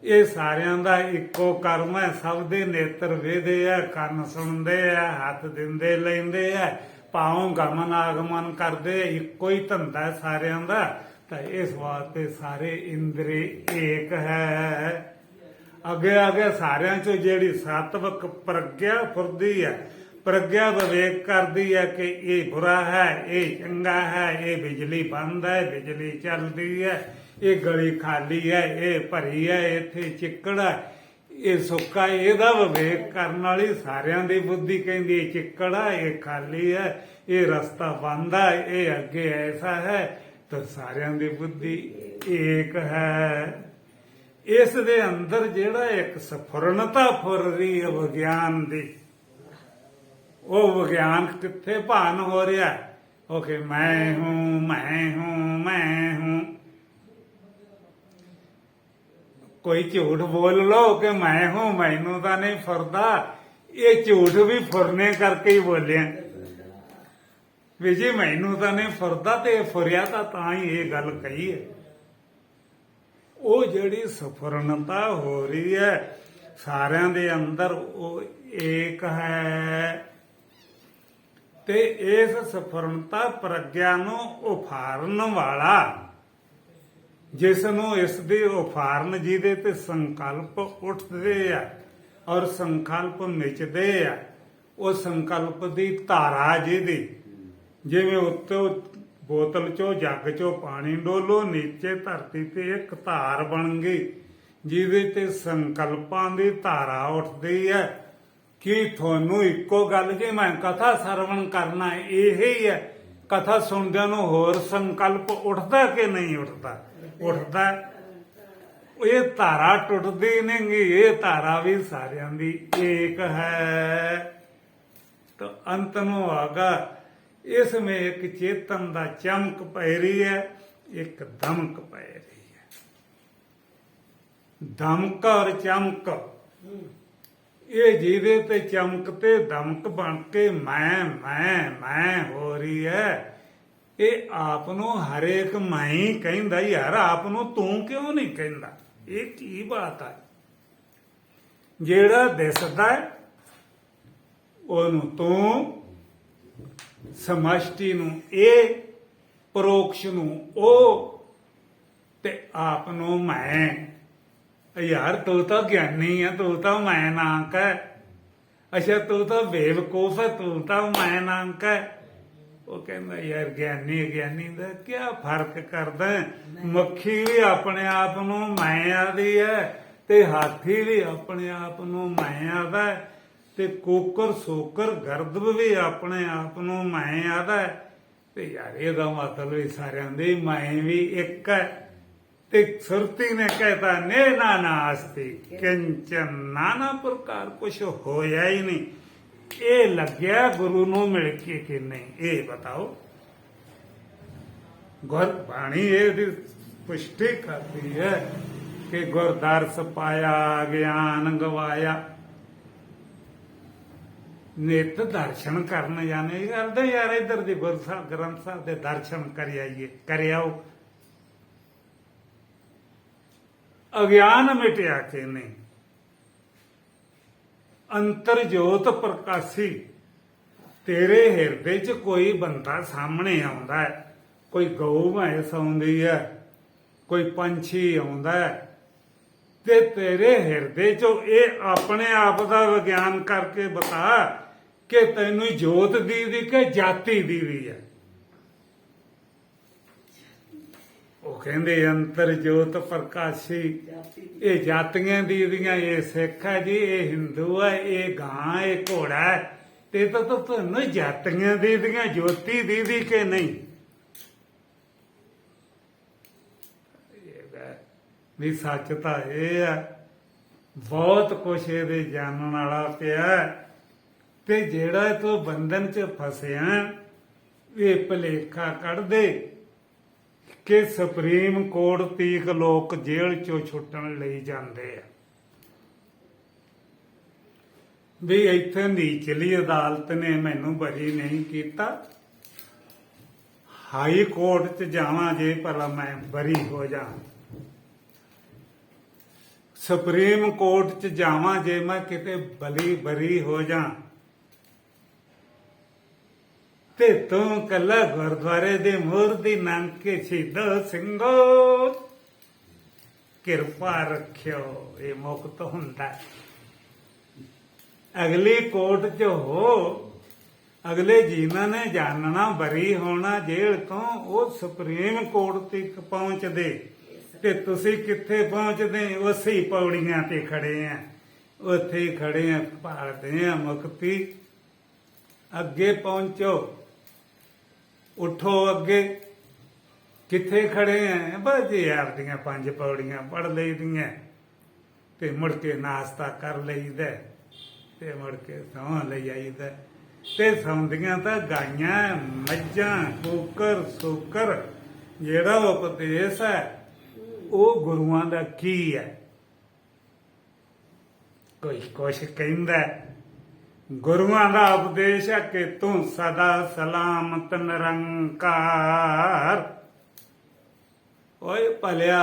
ਇਹ ਸਾਰਿਆਂ ਦਾ ਇੱਕੋ ਕਰਮ ਹੈ। ਸਭ ਦੇ ਨੇਤਰ ਵੇਖਦੇ ਆ, ਕੰਨ ਸੁਣਦੇ ਆ, ਹੱਥ ਦਿੰਦੇ ਲੈਂਦੇ ਆ, ਪਾਉ ਗਮਨ ਆਗਮਨ ਕਰਦੇ, ਇੱਕੋ ਹੀ ਧੰਦਾ ਸਾਰਿਆਂ ਦਾ। ਤਾਂ ਇਸ ਵਾਸਤੇ ਸਾਰੇ ਇੰਦਰੀ ਏਕ ਹੈ। ਅੱਗੇ ਅੱਗੇ ਸਾਰਿਆਂ ਚੋਂ ਜਿਹੜੀ ਸਾਤਵਕ ਪ੍ਰਗਿਆ ਫੁਰਦੀ ਹੈ, ਪ੍ਰਗਿਆ ਵਿਵੇਕ ਕਰਦੀ ਹੈ ਕਿ ਇਹ ਬੁਰਾ ਹੈ, ਇਹ ਚੰਗਾ ਹੈ, ਇਹ ਬਿਜਲੀ ਬੰਦ ਹੈ, ਬਿਜਲੀ ਚੱਲਦੀ ਹੈ, ਇਹ ਗਲੀ ਖਾਲੀ ਹੈ, ਇਹ ਭਰੀ ਹੈ, ਇੱਥੇ ਚਿੱਕੜ ਹੈ, ਇਹ ਸੁੱਕਾ। ਇਹਦਾ ਵਿਵੇਕ ਕਰਨ ਵਾਲੀ ਸਾਰਿਆਂ ਦੀ ਬੁੱਧੀ ਕਹਿੰਦੀ ਇਹ ਚਿੱਕੜ ਹੈ, ਇਹ ਖਾਲੀ ਹੈ, ਇਹ ਰਸਤਾ ਬੰਦ ਹੈ, ਇਹ ਅੱਗੇ ਐਸਾ ਹੈ। ਤਾਂ ਸਾਰਿਆਂ ਦੀ ਬੁੱਧੀ ਏਕ ਹੈ। ਇਸ ਦੇ ਅੰਦਰ ਜਿਹੜਾ ਇੱਕ ਸਫੁਰਨਤਾ ਫੁਰ ਰਹੀ ਹੈ ਵਿਗਿਆਨ ਦੀ, ਉਹ ਵਿਗਿਆਨ ਕਿੱਥੇ ਭਾਨ ਹੋ ਰਿਹਾ? ਉਹ ਕਿ ਮੈਂ ਹੂੰ, ਮੈਂ ਹੂੰ, ਮੈਂ ਹੂੰ। ਕੋਈ ਝੂਠ ਬੋਲ ਲੋ ਕਿ ਮੈਂ ਹੂੰ, ਮੈਨੂੰ ਤਾਂ ਨਹੀਂ ਫੁਰਦਾ। ਇਹ ਝੂਠ ਵੀ ਫੁਰਨੇ ਕਰਕੇ ਹੀ ਬੋਲਿਆ ਵੀ ਜੀ ਮੈਨੂੰ ਤਾਂ ਨਹੀਂ ਫੁਰਦਾ, ਤੇ ਫੁਰਿਆ ਤਾਂ ਹੀ ਇਹ ਗੱਲ ਕਹੀ ਹੈ। ਉਹ ਜਿਹੜੀ ਸਫੁਰਨਤਾ ਹੋ ਰਹੀ ਹੈ ਸਾਰਿਆਂ ਦੇ ਅੰਦਰ, ਉਹ ਏਕ ਹੈ। ਤੇ ਇਸ ਸਫੁਰਨਤਾ ਪ੍ਰਗਿਆ ਨੂੰ ਉਫਾਰਨ ਵਾਲਾ, ਜਿਸ ਨੂੰ ਇਸ ਦੀ ਉਫਾਰਨ, ਜਿਹਦੇ ਤੇ ਸੰਕਲਪ ਉੱਠਦੇ ਆ ਔਰ ਸੰਕਲਪ ਮਿਚਦੇ ਆ, ਉਹ ਸੰਕਲਪ ਦੀ ਧਾਰਾ ਜਿਹਦੀ, ਜਿਵੇਂ ਉੱਤੇ ਬੋਤਲ ਚੋਂ ਜੱਗ ਚੋਂ ਪਾਣੀ ਡੋਲੋ, ਨੀਚੇ ਧਰਤੀ ਤੇ ਇੱਕ ਧਾਰ ਬਣ ਗਈ, ਜਿਹਦੇ ਤੇ ਸੰਕਲਪਾਂ ਦੀ ਧਾਰਾ ਉੱਠਦੀ ਹੈ। ਕਿ ਤੁਹਾਨੂੰ ਇੱਕੋ ਗੱਲ, ਜੇ ਮੈਂ ਕਥਾ ਸਰਵਣ ਕਰਨਾ ਇਹ ਹੀ ਹੈ, ਕਥਾ ਸੁਣਦਿਆਂ ਨੂੰ ਹੋਰ ਸੰਕਲਪ ਉੱਠਦਾ ਕਿ ਨਹੀਂ ਉੱਠਦਾ? ਉੱਠਦਾ। ਇਹ ਧਾਰਾ ਟੁੱਟਦੀ ਨਹੀਂ, ਇਹ ਧਾਰਾ ਵੀ ਸਾਰਿਆਂ ਦੀ ਏਕ ਹੈ। ਤਾਂ ਅੰਤ ਨੂੰ ਆਗਾ ਇਸ में एक चेतन ਦਾ ਚਮਕ ਪੈ ਰਹੀ ਹੈ, ਇੱਕ ਦਮਕ ਪੈ ਰਹੀ ਹੈ। ਦਮਕ ਔਰ ਚਮਕ, ਇਹ ਜਿਹਦੇ ਤੇ ਚਮਕ ਤੇ ਦਮਕ ਬਣ ਕੇ ਮੈਂ ਹੋ ਰਹੀ ਹੈ। ਇਹ ਆਪ ਨੂੰ ਹਰੇਕ ਮੈਂ ਹੀ ਕਹਿੰਦਾ, ਯਾਰ ਆਪ ਨੂੰ ਤੂੰ ਕਿਉਂ ਨਹੀਂ ਕਹਿੰਦਾ? ਇਹ ਕੀ ਬਾਤ ਹੈ? ਜਿਹੜਾ ਦਿਸਦਾ ਉਹਨੂੰ ਤੂੰ, ਸਮਸ਼ਟੀ ਨੂੰ ਇਹ, ਪਰੋਕਸ਼ ਨੂੰ ਉਹ, ਤੇ ਆਪ ਨੂੰ ਮੈਂ। ਯਾਰ ਤੂੰ ਤਾਂ ਗਿਆਨੀ ਆ, ਤੂੰ ਤਾਂ ਮੈਂ ਨਾ ਕਹਿ। ਅੱਛਾ ਤੂੰ ਤਾਂ ਬੇਵਕੂਫ ਹੈ, ਤੂੰ ਤਾਂ ਮੈਂ ਨਾ ਕਹਿ। ਉਹ ਕਹਿੰਦਾ ਯਾਰ ਗਿਆਨੀ ਦਾ ਕੀ ਫਰਕ ਕਰਦਾ? ਮੱਖੀ ਵੀ ਆਪਣੇ ਆਪ ਨੂੰ ਮੈਂ ਆਦੀ ਹੈ ਤੇ ਹਾਥੀ ਵੀ ਆਪਣੇ ਆਪ ਨੂੰ ਮੈਂ ਆਦਾ। ਤੇ ਕੋਕਰ ਸੋਕਰ ਗਰਦਬ ਵੀ ਆਪਣੇ ਆਪ ਨੂੰ ਮੈਂ ਆਦਾ ਹੈ। ਤੇ ਯਾਰ ਇਹਦਾ ਮਤਲਬ ਵੀ ਸਾਰਿਆਂ ਦੇ ਮੈਂ ਵੀ ਇੱਕ ਹੈ। ਤੇ ਸੁਰਤੀ ਨੇ ਕਹਿਤਾ ਨੇ ਨਾ ਨਾਸਤੀ ਕਿੰਚਨ ਨਾਨਾ ਪ੍ਰਕਾਰ ਕੁਛ ਹੋਇਆ ਹੀ ਨਹੀਂ। ਇਹ ਲੱਗਿਆ ਗੁਰੂ ਨੂੰ ਮਿਲ ਕੇ ਕਿ ਨਹੀਂ, ਇਹ ਬਤਾਓ। ਗੁਰਬਾਣੀ ਇਹਦੀ ਪੁਸ਼ਟੀ ਕਰਦੀ ਹੈ ਕਿ ਗੁਰਦਰਸ ਪਾਇਆ ਗਿਆਨ ਗਵਾਇਆ। ਨਿਤ ਦਰਸ਼ਨ ਕਰਨ ਜਾਣੇ ਕਰਦੇ ਯਾਰ, ਇੱਧਰ ਦੀ ਗੁਰੂ ਸਾਹਿਬ ਗ੍ਰੰਥ ਸਾਹਿਬ ਦੇ ਦਰਸ਼ਨ ਕਰ ਆਈਏ, ਕਰ ਆਓ। ਅਗਿਆਨ ਮਿਟਿਆ ਕਿ ਨਹੀਂ। ਅੰਤਰ ਜੋਤ ਪ੍ਰਕਾਸ਼ੀ, ਤੇਰੇ ਹਿਰਦੇ 'ਚ ਕੋਈ ਬੰਦਾ ਸਾਹਮਣੇ ਆਉਂਦਾ ਹੈ, ਕੋਈ ਗਊ ਭੈਂਸ ਆਉਂਦੀ ਹੈ, ਕੋਈ ਪੰਛੀ ਆਉਂਦਾ ਹੈ, ਤੇ ਤੇਰੇ ਹਿਰਦੇ 'ਚੋਂ ਇਹ ਆਪਣੇ ਆਪ ਦਾ ਵਿਗਿਆਨ ਕਰਕੇ ਬਤਾ ਕਿ ਤੈਨੂੰ ਜੋਤ ਦੀਦੀ ਕਿ ਜਾਤੀ ਦੀਦੀ ਹੈ। ਉਹ ਕਹਿੰਦੇ ਅੰਤਰ ਜੋਤ ਪ੍ਰਕਾਸ਼ੀ, ਇਹ ਜਾਤੀਆਂ ਦੀਦੀਆਂ, ਇਹ ਸਿੱਖ ਹੈ ਜੀ, ਇਹ ਹਿੰਦੂ ਹੈ, ਇਹ ਗਾਂ, ਇਹ ਘੋੜਾ ਹੈ। ਤੇ ਤਾਂ ਤੁਹਾਨੂੰ ਜਾਤੀਆਂ ਦੀਦੀਆਂ ਜੋਤੀ ਦੀਦੀ ਕਿ ਨਹੀਂ। ਵੀ ਸੱਚ ਤਾਂ ਇਹ ਆ, ਬਹੁਤ ਕੁਛ ਇਹਦੇ ਜਾਣਨ ਵਾਲਾ ਪਿਆ। ਤੇ ਜਿਹੜਾ ਤੂੰ ਬੰਧਨ 'ਚ ਫਸਿਆ, ਇਹ ਭੁਲੇਖਾ ਕੱਢ ਦੇ ਕਿ ਸੁਪਰੀਮ ਕੋਰਟ ਤੀਕ ਲੋਕ ਜੇਲ੍ਹ 'ਚੋਂ ਛੁੱਟਣ ਲਈ ਜਾਂਦੇ ਆ। ਵੀ ਇੱਥੇ ਨੀਚਲੀ ਅਦਾਲਤ ਨੇ ਮੈਨੂੰ ਬਰੀ ਨਹੀਂ ਕੀਤਾ, ਹਾਈ ਕੋਰਟ 'ਚ ਜਾਵਾਂ ਜੇ ਭਲਾ ਮੈਂ ਬਰੀ ਹੋ ਜਾ, ਸੁਪਰੀਮ ਕੋਰਟ 'ਚ ਜਾਵਾਂ ਜੇ ਮੈਂ ਕਿਤੇ ਬਰੀ ਹੋ ਜਾ, ਤੇ ਤੂੰ ਕੱਲਾ ਗੁਰਦੁਆਰੇ ਦੇ ਮੋਹਰ ਦੀ ਨੰਗ ਕੇ ਸ਼ਹੀਦ ਸਿੰਘੋ ਕਿਰਪਾ ਰੱਖਿਓ, ਇਹ ਮੁਕਤ ਹੁੰਦਾ। ਅਗਲੀ ਕੋਰਟ 'ਚ ਹੋ, ਅਗਲੇ ਜੀਨਾਂ ਨੇ ਜਾਣਨਾ ਬਰੀ ਹੋਣਾ ਜੇਲ੍ਹ ਤੋਂ, ਉਹ ਸੁਪਰੀਮ ਕੋਰਟ ਤੱਕ ਪਹੁੰਚਦੇ। ਤੇ ਤੁਸੀਂ ਕਿੱਥੇ ਪਹੁੰਚਦੇ? ਉਸੇ ਪੌੜੀਆਂ ਤੇ ਖੜੇ ਆ, ਉੱਥੇ ਹੀ ਖੜੇ ਆ, ਭਾਲਦੇ ਆ ਮੁਕਤੀ। ਅੱਗੇ ਪਹੁੰਚੋ, ਉੱਠੋ ਅੱਗੇ। ਕਿੱਥੇ ਖੜੇ ਆ? ਬਸ ਜੀ ਆਪਦੀਆਂ 5 ਪੌੜੀਆਂ ਪੜ ਲਈਦੀਆਂ ਤੇ ਮੁੜ ਕੇ ਨਾਸ਼ਤਾ ਕਰ ਲਈਦਾ ਤੇ ਮੁੜ ਕੇ ਸੌਂ ਲਈ ਆਈਦਾ। ਤੇ ਸੌਂਦੀਆਂ ਤਾਂ ਗਾਈਆਂ, ਮੱਝਾਂ, ਕੂਕਰ ਸੂਕਰ। ਜਿਹੜਾ ਉਪਦੇਸ਼ ਹੈ ਉਹ ਗੁਰੂਆਂ ਦਾ ਕੀ ਹੈ? ਕੋਈ ਕੁਛ ਕਹਿੰਦਾ, ਗੁਰੂਆਂ ਦਾ ਉਪਦੇਸ਼ ਹੈ ਕਿ ਤੂੰ ਸਦਾ ਸਲਾਮਤ ਨਿਰੰਕਾਰ। ਓਏ ਭਲਿਆ,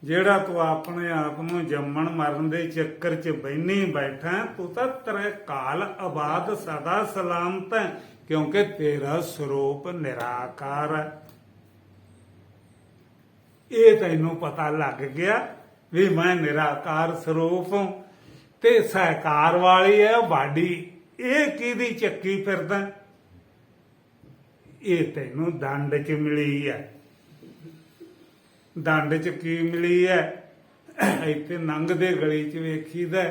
ਜਿਹੜਾ ਤੂੰ ਆਪਣੇ ਆਪ ਨੂੰ ਜੰਮਣ ਮਰਨ ਦੇ ਚੱਕਰ 'ਚ ਬੈਠੀ ਬੈਠਾ, ਤੂੰ ਤਾਂ ਤੇਰੇ ਕਾਲ ਆਬਾਦ ਸਦਾ ਸਲਾਮਤ ਹੈ, ਕਿਉਂਕਿ ਤੇਰਾ ਸਰੂਪ ਨਿਰਾਕਾਰ ਹੈ। ਇਹ ਤੈਨੂੰ ਪਤਾ ਲੱਗ ਗਿਆ ਵੀ ਮੈਂ ਨਿਰਾਕਾਰ ਸਰੂਪ ਹਾਂ, ਤੇ ਸਹਿਕਾਰ ਵਾਲੀ ਹੈ ਬਾਡੀ, ਇਹ ਕਿਹਦੀ ਚੱਕੀ ਫਿਰਦਾ? ਇਹ ਤੈਨੂੰ ਦੰਡ 'ਚ ਮਿਲੀ ਹੈ। ਦੰਡ 'ਚ ਕੀ ਮਿਲੀ ਹੈ? ਇੱਥੇ ਲੰਘਦੇ ਗਲੀ 'ਚ ਵੇਖੀਦਾ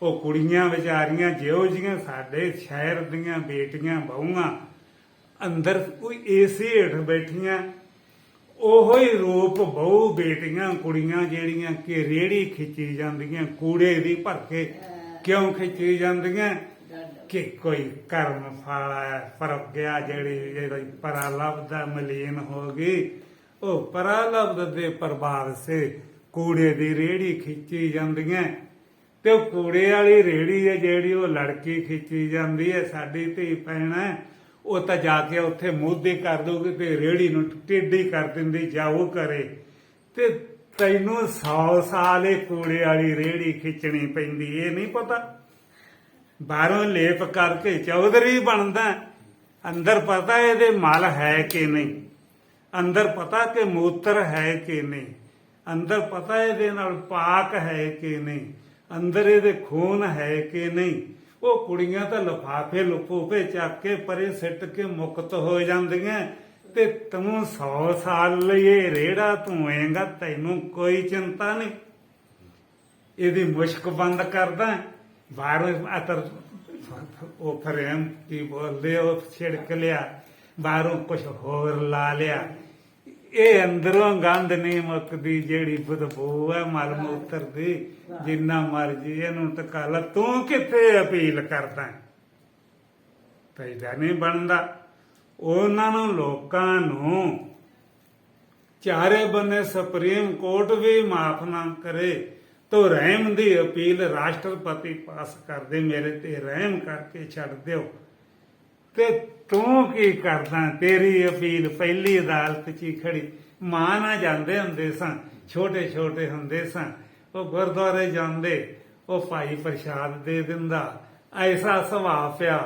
ਉਹ ਕੁੜੀਆਂ ਵਿਚਾਰੀਆਂ ਜਿਹੋ ਜਿਹੀਆਂ ਸਾਡੇ ਸ਼ਹਿਰ ਦੀਆਂ ਬੇਟੀਆਂ ਬਹੂਆਂ ਅੰਦਰ ਕੋਈ ਏਸੀ ਹੇਠ ਬੈਠੀਆਂ, ਉਹੋ ਹੀ ਰੂਪ ਬਹੂ ਬੇਟੀਆਂ ਕੁੜੀਆਂ ਜਿਹੜੀਆਂ ਕਿ ਰੇੜੀ ਖਿੱਚੀ ਜਾਂਦੀਆਂ ਕੂੜੇ ਦੀ ਭਰ ਕੇ। ਕਿਉਂ ਖਿੱਚੀ ਜਾਂਦੀਆਂ? ਕਿ ਕੋਈ ਕਰਮ ਫਾਲਾ ਫਰਕ ਗਿਆ, ਜਿਹੜੀ ਪਰਾ ਲੱਭਦਾ ਮਲੀਨ ਹੋ ਗਈ, ਉਹ ਪਰਾ ਲੱਭਦ ਦੇ ਪ੍ਰਭਾਵ ਸੇ ਕੂੜੇ ਦੀ ਰੇੜੀ ਖਿੱਚੀ ਜਾਂਦੀਆਂ। ਤੇ ਉਹ ਕੂੜੇ ਵਾਲੀ ਰੇੜੀ ਹੈ ਜਿਹੜੀ, ਉਹ ਲੜਕੀ ਖਿੱਚੀ ਜਾਂਦੀ ਹੈ, ਸਾਡੀ ਧੀ ਭੈਣ ਹੈ, ਉਹ ਤਾਂ ਜਾ ਕੇ ਉੱਥੇ ਮੋਢੇ ਕਰ ਦਊਗੀ ਤੇ ਰੇੜੀ ਨੂੰ ਟੇਢੀ ਕਰ ਦਿੰਦੀ, ਜਾਓ ਕਰੇ। ਤੇ ਤੈਨੂੰ 100 ਸਾਲ ਇਹ ਕੂੜੇ ਵਾਲੀ ਰੇੜੀ ਖਿੱਚਣੀ ਪੈਂਦੀ, ਇਹ ਨਹੀਂ ਪਤਾ। ਬਾਹਰੋਂ ਲੇਪ ਕਰਕੇ ਚੌਧਰੀ ਬਣਦਾ, ਅੰਦਰ ਪਤਾ ਇਹਦੇ ਮਲ ਹੈ ਕਿ ਨਹੀਂ, ਅੰਦਰ ਪਤਾ ਕਿ ਮੂਤਰ ਹੈ ਕਿ ਨਹੀਂ, ਅੰਦਰ ਪਤਾ ਇਹਦੇ ਨਾਲ ਪਾਕ ਹੈ ਕਿ ਨਹੀਂ, ਅੰਦਰ ਇਹਦੇ ਖੂਨ ਹੈ ਕਿ ਨਹੀਂ। ਉਹ ਕੁੜੀਆਂ ਤਾਂ ਲਿਫਾਫੇ ਲੁਫੂਫੇ ਚੱਕ ਕੇ ਪਰੇ ਸਿੱਟ ਕੇ ਮੁਕਤ ਹੋ ਜਾਂਦੀਆਂ, ਤੇ ਤੂੰ 100 ਸਾਲ ਲਈ ਇਹ ਰੇੜਾ ਧੂਏਂਗਾ, ਤੈਨੂੰ ਕੋਈ ਚਿੰਤਾ ਨਹੀਂ। ਇਹਦੀ ਮੁਸ਼ਕ ਬੰਦ ਕਰਦਾ, ਬਾਹਰੋਂ ਅਤਰ ਉਹ ਫਰੇਮ ਕੀ ਬੋਲਦੇ ਉਹ ਛਿੜਕ ਲਿਆ, ਬਾਹਰੋਂ ਕੁਛ ਹੋਰ ਲਾ ਲਿਆ। ਇਹ ਅੰਦਰੋਂ ਗੰਧ ਨਹੀਂ ਮੁੱਕਦੀ, ਜਿਹੜੀ ਬਦਬੂ ਹੈ ਮਲ ਮੂਤਰ ਦੀ, ਜਿੰਨਾ ਮਰਜੀ ਇਹਨੂੰ ਟਕਾ ਲਾ। ਤੂੰ ਕਿੱਥੇ ਅਪੀਲ ਕਰਦਾ? ਫਾਇਦਾ ਨਹੀਂ ਬਣਦਾ। ਉਹਨਾਂ ਨੂੰ ਲੋਕਾਂ ਨੂੰ ਚਾਰੇ ਬੰਨੇ ਸੁਪਰੀਮ ਕੋਰਟ ਵੀ ਮਾਫ ਨਾ ਕਰੇ ਤੋ ਰਹਿਮ ਦੀ ਅਪੀਲ ਰਾਸ਼ਟਰਪਤੀ ਪਾਸ ਕਰਦੇ, ਮੇਰੇ ਤੇ ਰਹਿਮ ਕਰਕੇ ਛੱਡ ਦਿਓ। ਤੇ ਤੂੰ ਕੀ ਕਰਦਾ? ਤੇਰੀ ਅਪੀਲ ਪਹਿਲੀ ਅਦਾਲਤ 'ਚ ਹੀ ਖੜੀ। ਮਾਂ ਨਾ ਜਾਂਦੇ ਹੁੰਦੇ ਸਾਂ, ਛੋਟੇ ਛੋਟੇ ਹੁੰਦੇ ਸਾਂ, ਉਹ ਗੁਰਦੁਆਰੇ ਜਾਂਦੇ, ਉਹ ਭਾਈ ਪ੍ਰਸ਼ਾਦ ਦੇ ਦਿੰਦਾ। ਐਸਾ ਸੁਭਾਅ ਪਿਆ,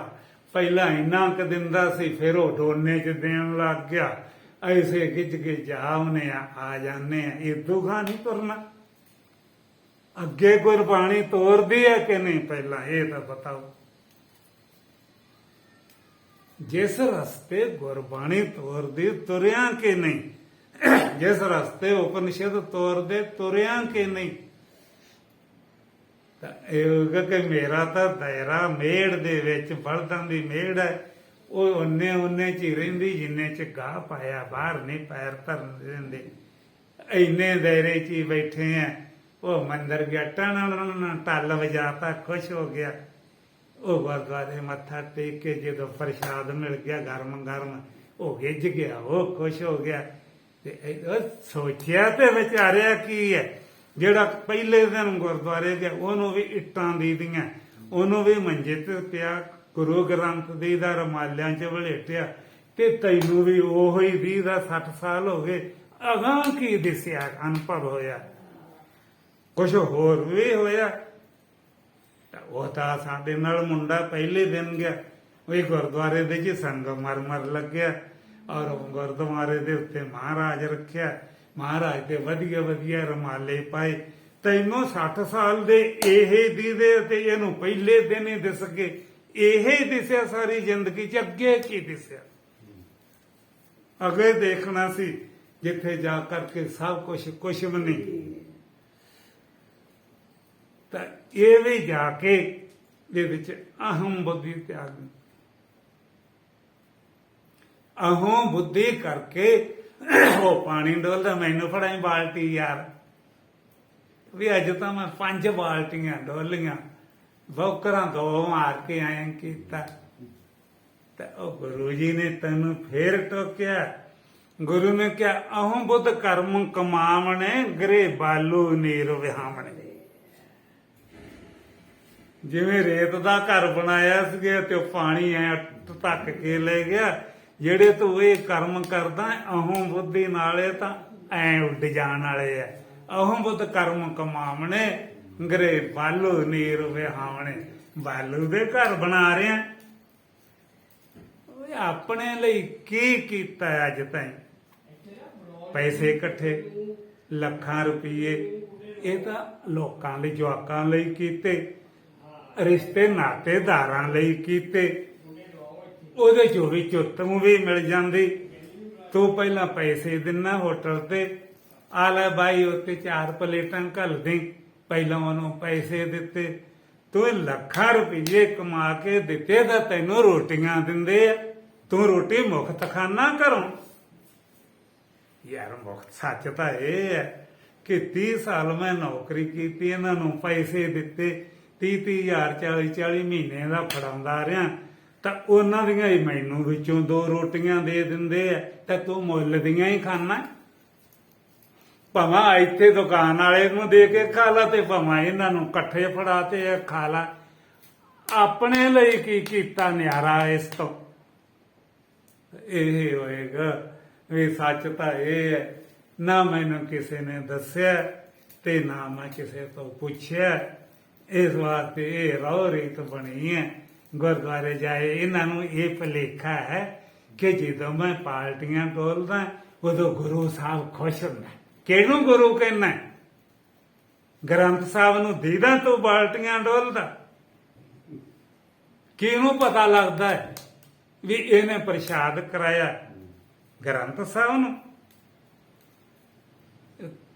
ਪਹਿਲਾਂ ਇੰਨਾ ਕੁ ਦਿੰਦਾ ਸੀ, ਫਿਰ ਉਹ ਡੋਨੇ 'ਚ ਦੇਣ ਲੱਗ ਗਿਆ। ਐਸੇ ਗਿੱਜ ਕੇ ਜਾ ਉਹਨੇ ਆ ਜਾਂਦੇ ਆ। ਇਹ ਦੁਖਾ ਨਹੀਂ ਤੁਰਨਾ। ਅੱਗੇ ਗੁਰਬਾਣੀ ਤੋਰਦੀ ਹੈ ਕਿ ਨਹੀਂ, ਪਹਿਲਾਂ ਇਹ ਤਾਂ ਬਤਾਓ। ਜਿਸ ਰਸਤੇ ਗੁਰਬਾਣੀ ਤੋਰਦੀ ਤੁਰਿਆ ਕਿ ਨਹੀਂ, ਜਿਸ ਰਸਤੇ ਉਪਨਿਸ਼ਦ ਤੋਰਦੇ ਤੁਰਿਆ ਕਿ ਨਹੀਂ। ਤਾਂ ਇਹ ਕਿ ਮੇਰਾ ਤਾਂ ਦਾਇਰਾ ਮੇੜ ਦੇ ਵਿੱਚ ਬਲਦਾਂ ਦੀ ਮੇੜ ਹੈ, ਉਹ ਉਹਨੇ ਚ ਹੀ ਰਹਿੰਦੀ ਜਿੰਨੇ ਚ ਗਾਹ ਪਾਇਆ, ਬਾਹਰ ਨਹੀਂ ਪੈਰ ਧਰਨ ਦਿੰਦੇ। ਇੰਨੇ ਦਾਇਰੇ ਚ ਹੀ ਬੈਠੇ ਆ। ਉਹ ਮੰਦਰ ਗਿਆ, ਟਣ ਟੱਲ ਵਜਾਤਾ, ਖੁਸ਼ ਹੋ ਗਿਆ। ਉਹ ਗੁਰਦੁਆਰੇ ਮੱਥਾ ਟੇਕ ਕੇ ਜਦੋਂ ਪ੍ਰਸ਼ਾਦ ਮਿਲ ਗਿਆ ਗਰਮ ਗਰਮ, ਉਹ ਗਿੱਝ ਗਿਆ, ਉਹ ਖੁਸ਼ ਹੋ ਗਿਆ। ਤੇ ਸੋਚਿਆ ਤੇ ਵਿਚਾਰਿਆ ਕੀ ਹੈ, ਜਿਹੜਾ ਪਹਿਲੇ ਦਿਨ ਗੁਰਦੁਆਰੇ ਗਿਆ ਉਹਨੂੰ ਵੀ ਇੱਟਾਂ ਦੀ ਦੀਆਂ, ਉਹਨੂੰ ਵੀ ਮੰਜੇ ਤੇ ਪਿਆ, ਗੁਰੂ ਗ੍ਰੰਥ ਦੀ ਦਾ ਰਮਾਲਿਆਂ 'ਚ ਵਲੇਟਿਆ, ਤੇ ਤੈਨੂੰ ਵੀ ਉਹੋ ਹੀ 20 ਦਾ 60 ਸਾਲ ਹੋ ਗਏ। ਅਗਾਂਹ ਕੀ ਦਿਸਿਆ? ਅਨੁਭਵ ਹੋਇਆ, ਕੁਛ ਹੋਰ ਵੀ ਹੋਇਆ। ਉਹ ਤਾਂ ਸਾਡੇ ਨਾਲ ਮੁੰਡਾ ਪਹਿਲੇ ਦਿਨ ਗਿਆ, ਉਹ ਗੁਰਦੁਆਰੇ ਦੇ ਚ ਸੰਗਮਰਮਰ ਲੱਗਿਆ, ਔਰ ਗੁਰਦੁਆਰੇ ਦੇ ਉੱਤੇ ਮਹਾਰਾਜ ਰੱਖਿਆ। ਮਹਾਰਾਜ ਤੇ ਵਧੀਆ ਵਧੀਆ ਰਮਾਲੇ ਪਾਏ। ਤੈਨੂੰ 60 ਸਾਲ ਦੇ ਇਹ ਦੀਦੇ ਤੇ ਇਹਨੂੰ ਪਹਿਲੇ ਦਿਨ ਹੀ ਦਿਸ ਗਏ। ਇਹ ਹੀ ਦਿਸਿਆ ਸਾਰੀ ਜ਼ਿੰਦਗੀ ਚ, ਅੱਗੇ ਕੀ ਦਿਸਿਆ? ਅੱਗੇ ਦੇਖਣਾ ਸੀ ਜਿੱਥੇ ਜਾ ਕਰਕੇ ਸਭ ਕੁਛ ਵੀ ਨਹੀਂ। ਤਾਂ ਇਹ ਵੀ ਜਾ ਕੇ ਦੇ ਵਿੱਚ ਅਹਮ ਬੁੱਧੀ ਤਿਆਗ, ਅਹਮ ਬੁੱਧੀ ਕਰਕੇ ਉਹ ਪਾਣੀ ਡੋਲਦਾ। ਮੈਨੂੰ ਫੜਾਈ ਬਾਲਟੀ ਯਾਰ, ਵੀ ਅੱਜ ਤਾਂ ਮੈਂ 5 ਬਾਲਟੀਆਂ ਡੋਲੀਆਂ, ਬੌਕਰਾਂ 2 ਮਾਰ ਕੇ ਆਏ ਕੀਤਾ। ਤਾਂ ਉਹ ਗੁਰੂ ਜੀ ਨੇ ਤੈਨੂੰ ਫੇਰ ਟੋਕਿਆ। ਗੁਰੂ ਨੇ ਕਿਹਾ ਅਹਮ ਬੁੱਧ ਕਰਮ ਕਮਾਵਣੇ, ਗਰੇ ਬਾਲੂ ਨੀਰ ਵਿਹਾਵਣੇ। ਜਿਵੇਂ ਰੇਤ ਦਾ ਘਰ ਬਣਾਇਆ ਸੀਗਾ ਤੇ ਉਹ ਪਾਣੀ ਐ ਧੱਕ ਕੇ ਲੈ ਗਿਆ। ਜਿਹੜੇ ਤੂੰ ਇਹ ਕਰਮ ਕਰਦਾ ਅਹਮ ਬੁੱਧੀ ਨਾਲੇ ਤਾਂ ਐ ਉੱਡ ਜਾਣ ਵਾਲੇ ਆ। ਅਹਮ ਬੁੱਧ ਕਰਮ ਕਮਾਵਣੇ, ਗਰੇ ਬਾਲੂ ਨੀਰ ਵਿਹਾਵਣੇ। ਬਾਲੂ ਦੇ ਘਰ ਬਣਾ ਰਿਹਾ, ਆਪਣੇ ਲਈ ਕੀ ਕੀਤਾ ਅੱਜ ਤਾਈਂ? ਪੈਸੇ ਇਕੱਠੇ, ਲੱਖਾਂ ਰੁਪਏ, ਇਹ ਤਾਂ ਲੋਕਾਂ ਲਈ, ਜਵਾਕਾਂ ਲਈ ਕੀਤੇ, ਰਿਸ਼ਤੇ ਨਾਤੇਦਾਰਾਂ ਲਈ ਕੀਤੇ। ਉਹਦੇ ਚੋਂ ਵੀ ਚੁੱਤੋਂ ਵੀ ਮਿਲ ਜਾਂਦੀ। ਤੂੰ ਪਹਿਲਾਂ ਪੈਸੇ ਦਿਨਾ ਹੋਟਲ ਤੇ, ਆ ਲੈ ਬਾਈ ਉੱਤੇ 4 ਪਲੇਟਾਂ ਘੱਲ ਦੇ, ਪਹਿਲਾਂ ਉਹਨੂੰ ਪੈਸੇ ਦਿੱਤੇ। ਤੂੰ ਲੱਖਾਂ ਰੁਪਏ ਕਮਾ ਕੇ ਦਿੱਤੇ ਤਾਂ ਤੈਨੂੰ ਰੋਟੀਆਂ ਦਿੰਦੇ ਆ। ਤੂੰ ਰੋਟੀ ਮੁਫਤ ਖਾਨਾ ਘਰੋਂ? ਯਾਰ ਮੁਫਤ ਸੱਚ ਤਾਂ ਇਹ ਹੈ ਕਿ 30 ਸਾਲ ਮੈਂ ਨੌਕਰੀ ਕੀਤੀ, ਇਹਨਾਂ ਨੂੰ ਪੈਸੇ ਦਿੱਤੇ, 30-30 ਹਜ਼ਾਰ 40-40 ਮਹੀਨੇ ਦਾ ਫੜਾਉਂਦਾ ਰਿਹਾ, ਤਾਂ ਉਹਨਾਂ ਦੀਆਂ ਹੀ ਮੈਨੂੰ ਵਿੱਚੋਂ 2 ਰੋਟੀਆਂ ਦੇ ਦਿੰਦੇ ਆ। ਤਾਂ ਤੂੰ ਮੁੱਲ ਦੀਆਂ ਹੀ ਖਾਣਾ, ਭਾਵੇਂ ਇੱਥੇ ਦੁਕਾਨ ਵਾਲੇ ਨੂੰ ਦੇ ਕੇ ਖਾ ਲਾ ਤੇ ਭਾਵੇਂ ਇਹਨਾਂ ਨੂੰ ਇਕੱਠੇ ਫੜਾ ਤੇ ਖਾ ਲਾ। ਆਪਣੇ ਲਈ ਕੀ ਕੀਤਾ ਨਿਆਰਾ? ਇਸ ਤੋਂ ਇਹ ਹੋਏਗਾ ਵੀ ਸੱਚ ਤਾਂ ਇਹ ਹੈ, ਨਾ ਮੈਨੂੰ ਕਿਸੇ ਨੇ ਦੱਸਿਆ ਤੇ ਨਾ ਮੈਂ ਕਿਸੇ ਤੋਂ ਪੁੱਛਿਆ। ਇਸ ਵਾਸਤੇ ਇਹ ਰਹੁ ਰੀਤ ਬਣੀ ਹੈ। ਗੁਰਦੁਆਰੇ ਜਾਏ ਇਹਨਾਂ ਨੂੰ ਇਹ ਭੁਲੇਖਾ ਹੈ ਕਿ ਜਦੋਂ ਮੈਂ ਪਾਲਟੀਆਂ ਡੋਲਦਾ ਉਦੋਂ ਗੁਰੂ ਸਾਹਿਬ ਖੁਸ਼ ਹੁੰਦਾ। ਕਿਹਨੂੰ ਗੁਰੂ ਕਹਿੰਦਾ? ਗ੍ਰੰਥ ਸਾਹਿਬ ਨੂੰ ਦੀਦਾ ਤੂੰ ਬਾਲਟੀਆਂ ਡੋਲਦਾ? ਕਿਹਨੂੰ ਪਤਾ ਲੱਗਦਾ ਹੈ ਵੀ ਇਹਨੇ ਪ੍ਰਸ਼ਾਦ ਕਰਾਇਆ? ਗ੍ਰੰਥ ਸਾਹਿਬ ਨੂੰ।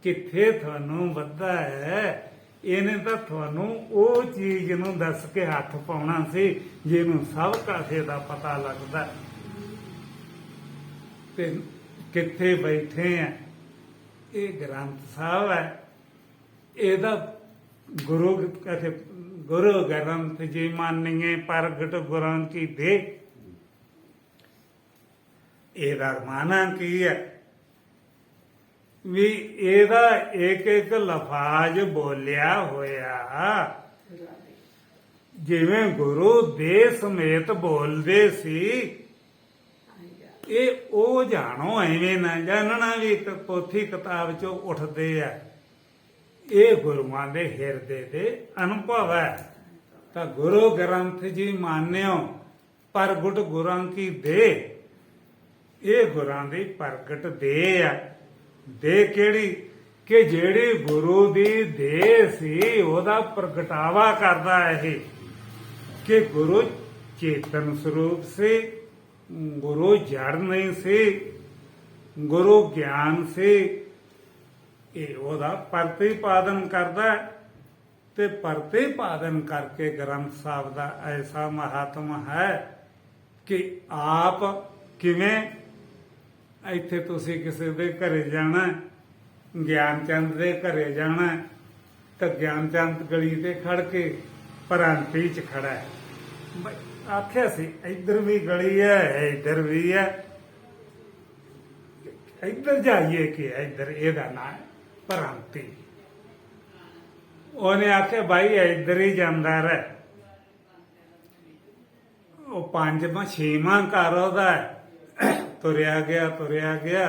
ਕਿੱਥੇ ਤੁਹਾਨੂੰ ਵੱਧਾ ਹੈ ਇਹਨੇ ਤਾਂ ਤੁਹਾਨੂੰ ਉਹ ਚੀਜ਼ ਨੂੰ ਦੱਸ ਕੇ ਹੱਥ ਪਾਉਣਾ ਸੀ ਜਿਹਨੂੰ ਸਭ ਕਾਸੇ ਦਾ ਪਤਾ ਲੱਗਦਾ। ਤੇ ਕਿੱਥੇ ਬੈਠੇ ਆ? ਇਹ ਗ੍ਰੰਥ ਸਾਹਿਬ ਹੈ। ਇਹਦਾ ਗੁਰੂ ਕਹੇ ਗੁਰੂ ਗ੍ਰੰਥ ਜੀ ਮਾਨੀਏ ਪ੍ਰਗਟ ਗੁਰਾਂ ਕੀ ਦੇ। ਇਹਦਾ ਮਾਨਾ ਕੀ ਹੈ ਵੀ ਇਹਦਾ ਇੱਕ ਇੱਕ ਲਫ਼ਜ਼ ਬੋਲਿਆ ਹੋਇਆ ਜਿਵੇਂ ਗੁਰੂ ਦੇ ਸਮੇਤ ਬੋਲਦੇ ਸੀ। ਇਹ ਉਹ ਜਾਣੋ, ਐਵੇਂ ਨਾ ਜਾਣਨਾ ਵੀ ਇੱਕ ਪੋਥੀ ਕਿਤਾਬ ਚੋਂ ਉੱਠਦੇ ਆ। ਇਹ ਗੁਰੂਆਂ ਦੇ ਹਿਰਦੇ ਦੇ ਅਨੁਭਵ ਹੈ। ਤਾਂ ਗੁਰੂ ਗ੍ਰੰਥ ਜੀ ਮਾਨਿਓ ਪ੍ਰਗਟ ਗੁਰਾਂ ਕੀ ਦੇ। ਇਹ ਗੁਰਾਂ ਦੀ ਪ੍ਰਗਟ ਦੇ ਆ। ਦੇ ਕਿਹੜੀ? ਕਿ ਜਿਹੜੀ ਗੁਰੂ ਦੀ ਦੇ ਸੀ ਉਹਦਾ ਪ੍ਰਗਟਾਵਾ ਕਰਦਾ ਇਹ ਕਿ ਗੁਰੂ ਚੇਤਨ ਸਰੂਪ ਸੀ, ਗੁਰੂ ਜੜ ਨਹੀਂ ਸੀ, ਗੁਰੂ ਗਿਆਨ ਸੀ। ਇਹ ਉਹਦਾ ਪ੍ਰਤੀਪਾਦਨ ਕਰਦਾ ਤੇ ਪ੍ਰਤੀਪਾਦਨ ਕਰਕੇ ਗ੍ਰੰਥ ਸਾਹਿਬ ਦਾ ਐਸਾ ਮਹਾਤਮ ਹੈ ਕਿ ਆਪ ਕਿਵੇਂ ਇੱਥੇ ਤੁਸੀਂ ਕਿਸੇ ਦੇ ਘਰੇ ਜਾਣਾ, ਗਿਆਨ ਚੰਦ ਦੇ ਘਰੇ ਜਾਣਾ ਤਾਂ ਗਿਆਨ ਚੰਦ ਗਲੀ ਤੇ ਖੜ ਕੇ ਭਰਾਂਤੀ ਚ ਖੜਾ ਹੈ। ਆਖਿਆ ਸੀ ਇੱਧਰ ਵੀ ਗਲੀ ਹੈ ਇੱਧਰ ਵੀ ਹੈ, ਇੱਧਰ ਜਾਈਏ ਕਿ ਇੱਧਰ, ਇਹਦਾ ਨਾਂ ਭਰਾਂਤੀ। ਉਹਨੇ ਆਖਿਆ ਭਾਈ ਇੱਧਰ ਹੀ ਜਾਂਦਾ ਰਹਿ। ਉਹ ਪੰਜਵਾਂ ਛੇਵਾਂ ਘਰ ਉਹਦਾ ਤੁਰਿਆ ਗਿਆ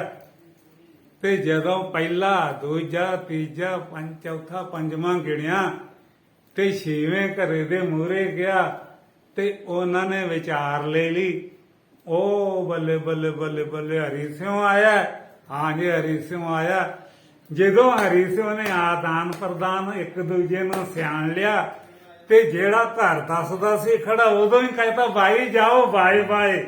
ਤੇ ਜਦੋਂ ਪਹਿਲਾ ਦੂਜਾ ਤੀਜਾ ਚੌਥਾ ਪੰਜਵਾਂ ਗਿਣਿਆ ਤੇ ਛੇਵੇਂ ਘਰੇ ਦੇ ਮੂਹਰੇ ਗਿਆ ਤੇ ਉਹਨਾਂ ਨੇ ਵਿਚਾਰ ਲੈ ਲਈ। ਉਹ ਬੱਲੇ ਬੱਲੇ ਬੱਲੇ ਬੱਲੇ ਹਰੀ ਸਿੰਘ ਆਇਆ। ਹਾਂ ਜੀ ਹਰੀ ਸਿੰਘ ਆਇਆ। ਜਦੋਂ ਹਰੀ ਸਿੰਘ ਨੇ ਆਦਾਨ ਪ੍ਰਦਾਨ ਇੱਕ ਦੂਜੇ ਨੂੰ ਸਿਆਣ ਲਿਆ ਤੇ ਜਿਹੜਾ ਘਰ ਦੱਸਦਾ ਸੀ ਖੜਾ ਉਦੋਂ ਹੀ ਕਹਿੰਦਾ ਭਾਈ ਜਾਓ ਬਾਏ ਬਾਏ।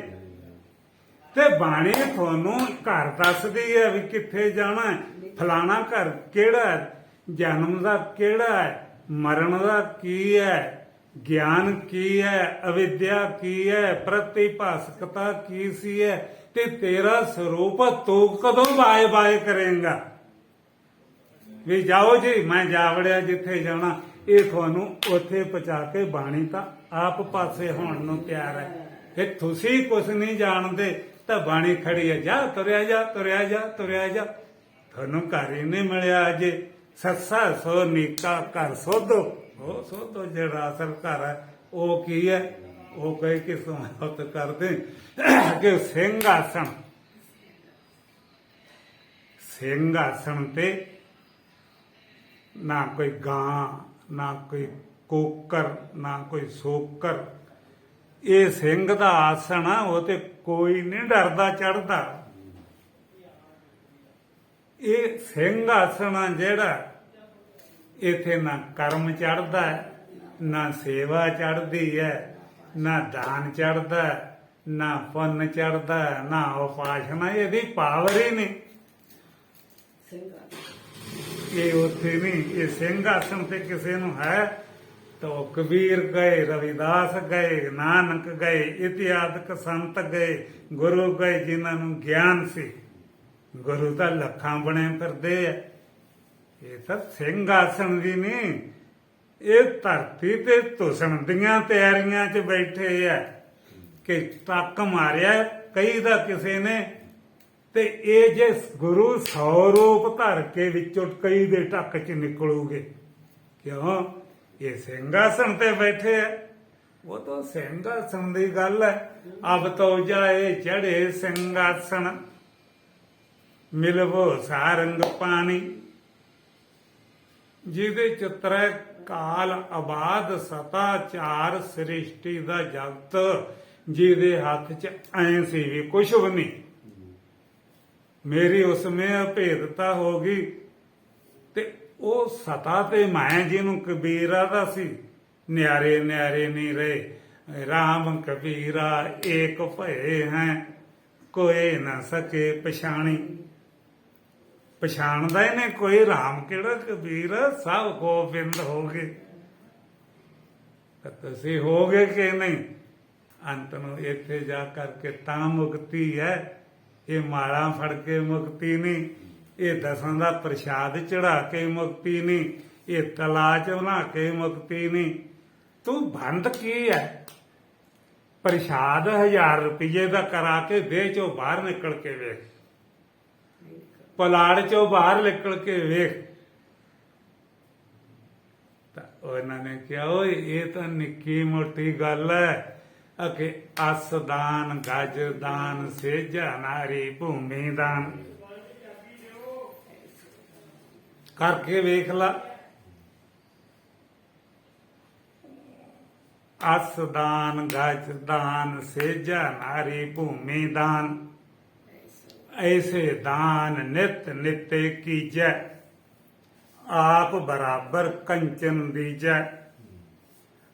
ਤੇ ਬਾਣੀ ਤੁਹਾਨੂੰ ਘਰ ਦੱਸਦੀ ਹੈ ਵੀ ਕਿੱਥੇ ਜਾਣਾ ਹੈ, ਫਲਾਣਾ ਘਰ ਕਿਹੜਾ ਹੈ, ਜਨਮ ਦਾ ਕਿਹੜਾ ਹੈ, ਮਰਨ ਦਾ ਕੀ ਹੈ, ਗਿਆਨ ਕੀ ਹੈ, ਅਵਿਦਿਆ ਕੀ ਹੈ, ਪ੍ਰਤਿਭਾਸਕਤਾ ਕੀ ਸੀ ਹੈ ਤੇ ਤੇਰਾ ਸਰੂਪ ਤੂੰ ਕਦੋਂ ਬਾਏ ਬਾਏ ਕਰੇਂਗਾ ਵੀ ਜਾਓ ਜੀ ਮੈਂ ਜਾ ਵੜਿਆ ਜਿੱਥੇ ਜਾਣਾ। ਇਹ ਤੁਹਾਨੂੰ ਉੱਥੇ ਪਹੁੰਚਾ ਕੇ ਬਾਣੀ ਤਾਂ ਆਪ ਪਾਸੇ ਹੋਣ ਨੂੰ ਤਿਆਰ ਹੈ। ਜੇ ਤੁਸੀਂ ਕੁਛ ਨਹੀਂ ਜਾਣਦੇ ਤਾਂ ਬਾਣੀ ਖੜੀ ਹੈ, ਜਾ ਤੁਰਿਆ ਜਾ ਤੁਰਿਆ ਜਾ ਤੁਰਿਆ ਜਾ। ਤੁਹਾਨੂੰ ਘਰ ਹੀ ਨਹੀਂ ਮਿਲਿਆ ਅਜੇ। ਸੱਸਾ ਸੋ ਨੀਕਾ ਘਰ ਸੋਧੋ। ਉਹ ਸੋਧੋ ਜਿਹੜਾ ਅਸਲ ਘਰ ਹੈ ਉਹ ਕੀ ਹੈ? ਉਹ ਕਹੇ ਕਿ ਸਮਾਪਤ ਕਰਦੇ ਕਿ ਸਿੰਘਾਸਣ। ਸਿੰਘਾਸਣ ਤੇ ਨਾ ਕੋਈ ਗਾਂ, ਨਾ ਕੋਈ ਕੋਕਰ, ਨਾ ਕੋਈ ਸੋਕਰ। ਇਹ ਸਿੰਘ ਦਾ ਆਸਣ ਆ, ਉਹ ਤੇ ਕੋਈ ਨਹੀਂ ਡਰਦਾ ਚੜਦਾ। ਇਹ ਸਿੰਘ ਆਸਣ ਆ ਜਿਹੜਾ ਇੱਥੇ ਨਾ ਕਰਮ ਚੜਦਾ ਨਾ ਸੇਵਾ ਚੜਦੀ ਹੈ, ਨਾ ਦਾਨ ਚੜਦਾ, ਨਾ ਪੁੰਨ ਚੜਦਾ, ਨਾ ਉਪਾਸਨਾ। ਇਹਦੀ ਪਾਵਰ ਹੀ ਨਹੀਂ। ਇਹ ਉੱਥੇ ਨਹੀਂ। ਇਹ ਸਿੰਘ ਆਸਣ ਤੇ ਕਿਸੇ ਨੂੰ ਹੈ ਤਾਂ ਕਬੀਰ ਗਏ, ਰਵਿਦਾਸ ਗਏ, ਨਾਨਕ ਗਏ, ਇਤਿਹਾਦਕ ਸੰਤ ਗਏ, ਗੁਰੂ ਗਏ ਜਿਨ੍ਹਾਂ ਨੂੰ ਗਿਆਨ ਸੀ। ਗੁਰੂ ਤਾਂ ਲੱਖਾਂ ਬਣੇ ਫਿਰਦੇ ਆ। ਇਹ ਤਾਂ ਸਿੰਘ ਆਸਣ ਦੀ ਨਹੀਂ, ਇਹ ਧਰਤੀ ਤੇ ਧੁਸਣ ਦੀਆਂ ਤਿਆਰੀਆਂ 'ਚ ਬੈਠੇ ਆ ਕਿ ਟੱਕ ਮਾਰਿਆ ਕਈ ਦਾ ਕਿਸੇ ਨੇ ਤੇ ਇਹ ਜੇ ਗੁਰੂ 100 ਰੂਪ ਧਰ ਕੇ ਵਿੱਚੋਂ ਕਈ ਦੇ ਟੱਕ 'ਚ ਨਿਕਲੂਗੇ। ਕਿਉਂ? ਇਹ ਸਿੰਘਾਸਣ ਤੇ ਬੈਠੇ ਆ। ਉਹ ਤਾਂ ਸਿੰਘਾਸਣ ਦੀ ਗੱਲ ਹੈ। ਅਬ ਤੋ ਜਾਏ ਚੜੇ ਸਿੰਘਾਸਣ ਮਿਲਵੋ ਸਾਰੰਗ ਪਾਣੀ। ਜਿਹਦੇ ਚਿੱਤਰੇ ਕਾਲ ਆਬਾਦ ਸਤਾ ਚਾਰ ਸ੍ਰਿਸ਼ਟੀ ਦਾ ਜਗਤ, ਜਿਹਦੇ ਹੱਥ 'ਚ ਐ ਸੀ ਵੀ ਕੁਛ ਵੀ ਨਹੀਂ। ਮੇਰੀ ਉਸਮੇ ਅਭੇਦਤਾ ਹੋ ਗਈ ਤੇ ਉਹ ਸਤਾ ਤੇ ਮੈਂ ਜਿਹਨੂੰ ਕਬੀਰ ਆਦਾ ਸੀ, ਨਿਆਰੇ ਨਿਆਰੇ ਨਹੀਂ ਰਹੇ। ਰਾਮ ਕਬੀਰਾ ਏਕ ਭਏ ਹੈ, ਕੋਏ ਨਾ ਸਕੇ ਪਛਾਣੀ। ਪਛਾਣਦਾ ਹੀ ਨਹੀਂ ਕੋਈ, ਰਾਮ ਕਿਹੜਾ ਕਬੀਰ, ਸਭ ਗੋਬਿੰਦ ਹੋ ਗਏ। ਤਾਂ ਤੁਸੀਂ ਹੋ ਗਏ ਕਿ ਨਹੀਂ? ਅੰਤ ਨੂੰ ਇੱਥੇ ਜਾ ਕਰਕੇ ਤਾਂ ਮੁਕਤੀ ਹੈ। ਇਹ ਮਾਲਾ ਫੜ ਕੇ ਮੁਕਤੀ ਨਹੀਂ, ਇਹ ਦਸਾਂ ਦਾ ਪ੍ਰਸ਼ਾਦ ਚੜਾ ਕੇ ਮੁਕਤੀ ਨਹੀਂ, ਇਹ ਤਲਾਸ਼ ਬਣਾ ਕੇ ਮੁਕਤੀ ਨਹੀਂ। ਤੂੰ ਬੰਦ ਕੀ ਹੈ? ਪ੍ਰਸ਼ਾਦ 1000 ਰੁਪਏ ਦਾ ਕਰਾ ਕੇ ਦੇਹ ਚੋਂ ਬਾਹਰ ਨਿਕਲ ਕੇ ਵੇਖ, ਪਲਾੜ ਚੋਂ ਬਾਹਰ ਨਿਕਲ ਕੇ ਵੇਖ। ਤਾਂ ਉਹਨਾਂ ਨੇ ਕਿਹਾ ਓਏ ਇਹ ਤਾਂ ਨਿੱਕੀ ਮੋਟੀ ਗੱਲ ਹੈ ਕਿ ਅਸ ਦਾਨ, ਗਜ ਦਾਨ, ਸੇਜਾ ਨਾਰੀ, ਭੂਮੀ ਦਾਨ ਕਰਕੇ ਵੇਖ ਲਾ। ਅਸ ਦਾਨ, ਗਜ ਦਾਨ, ਸੇਜਾ ਨਾਰੀ, ਭੂਮੀ ਦਾਨ, ਐਸੇ ਦਾਨ ਨਿਤ ਨਿਤੇ ਕੀਜੈ, ਆਪ ਬਰਾਬਰ ਕੰਚਨ ਦੀਜੈ।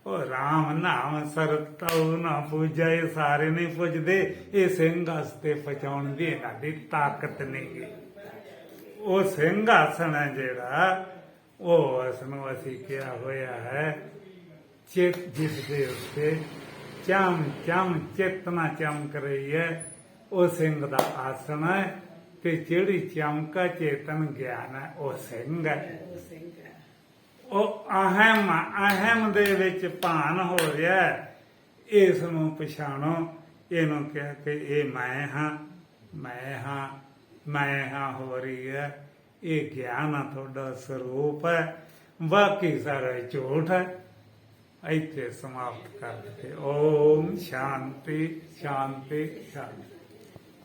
ਉਹ ਰਾਮ ਨਾਮ ਸਰਤਉ ਨਾ ਪੂਜੈ। ਇਹ ਸਾਰੇ ਨਹੀਂ ਪੁੱਜਦੇ, ਇਹ ਸਿੰਘਾਸਤੇ ਪਹੁੰਚਾਉਣ ਦੀ ਇਹਨਾਂ ਦੀ ਤਾਕਤ ਨਹੀਂ। ਉਹ ਸਿੰਘਾਸਣ ਹੈ ਜਿਹੜਾ, ਉਹ ਇਸ ਨੂੰ ਅਸੀਂ ਕਿਹਾ ਹੋਇਆ ਹੈ ਚਿਤ, ਜਿਸ ਦੇ ਉੱਤੇ ਚਮ ਚਮ ਚੇਤਨਾ ਚਮਕ ਰਹੀ ਹੈ, ਉਹ ਸਿੰਘ ਦਾ ਆਸਣ ਹੈ। ਤੇ ਜਿਹੜੀ ਚਮਕਾ ਚੇਤਨ ਗਿਆਨ ਹੈ ਉਹ ਸਿੰਘ ਹੈ। ਉਹ ਅਹਿਮ ਦੇ ਵਿੱਚ ਭਾਨ ਹੋ ਰਿਹਾ, ਇਸ ਨੂੰ ਪਛਾਣੋ। ਇਹਨੂੰ ਕਿਹਾ ਕਿ ਇਹ ਮੈਂ ਹਾਂ, ਮੈਂ ਹਾਂ, ਮੈਂ ਹਾਂ ਹੋ ਰਹੀ ਹੈ। ਇਹ ਗਿਆਨ ਆ ਤੁਹਾਡਾ ਸਰੂਪ ਹੈ, ਬਾਕੀ ਸਾਰਾ ਝੂਠ ਹੈ। ਇੱਥੇ ਸਮਾਪਤ ਕਰ ਦਿੱਤੇ। ਓਮ ਸ਼ਾਂਤੀ ਸ਼ਾਂਤੀ ਸ਼ਾਂਤੀ।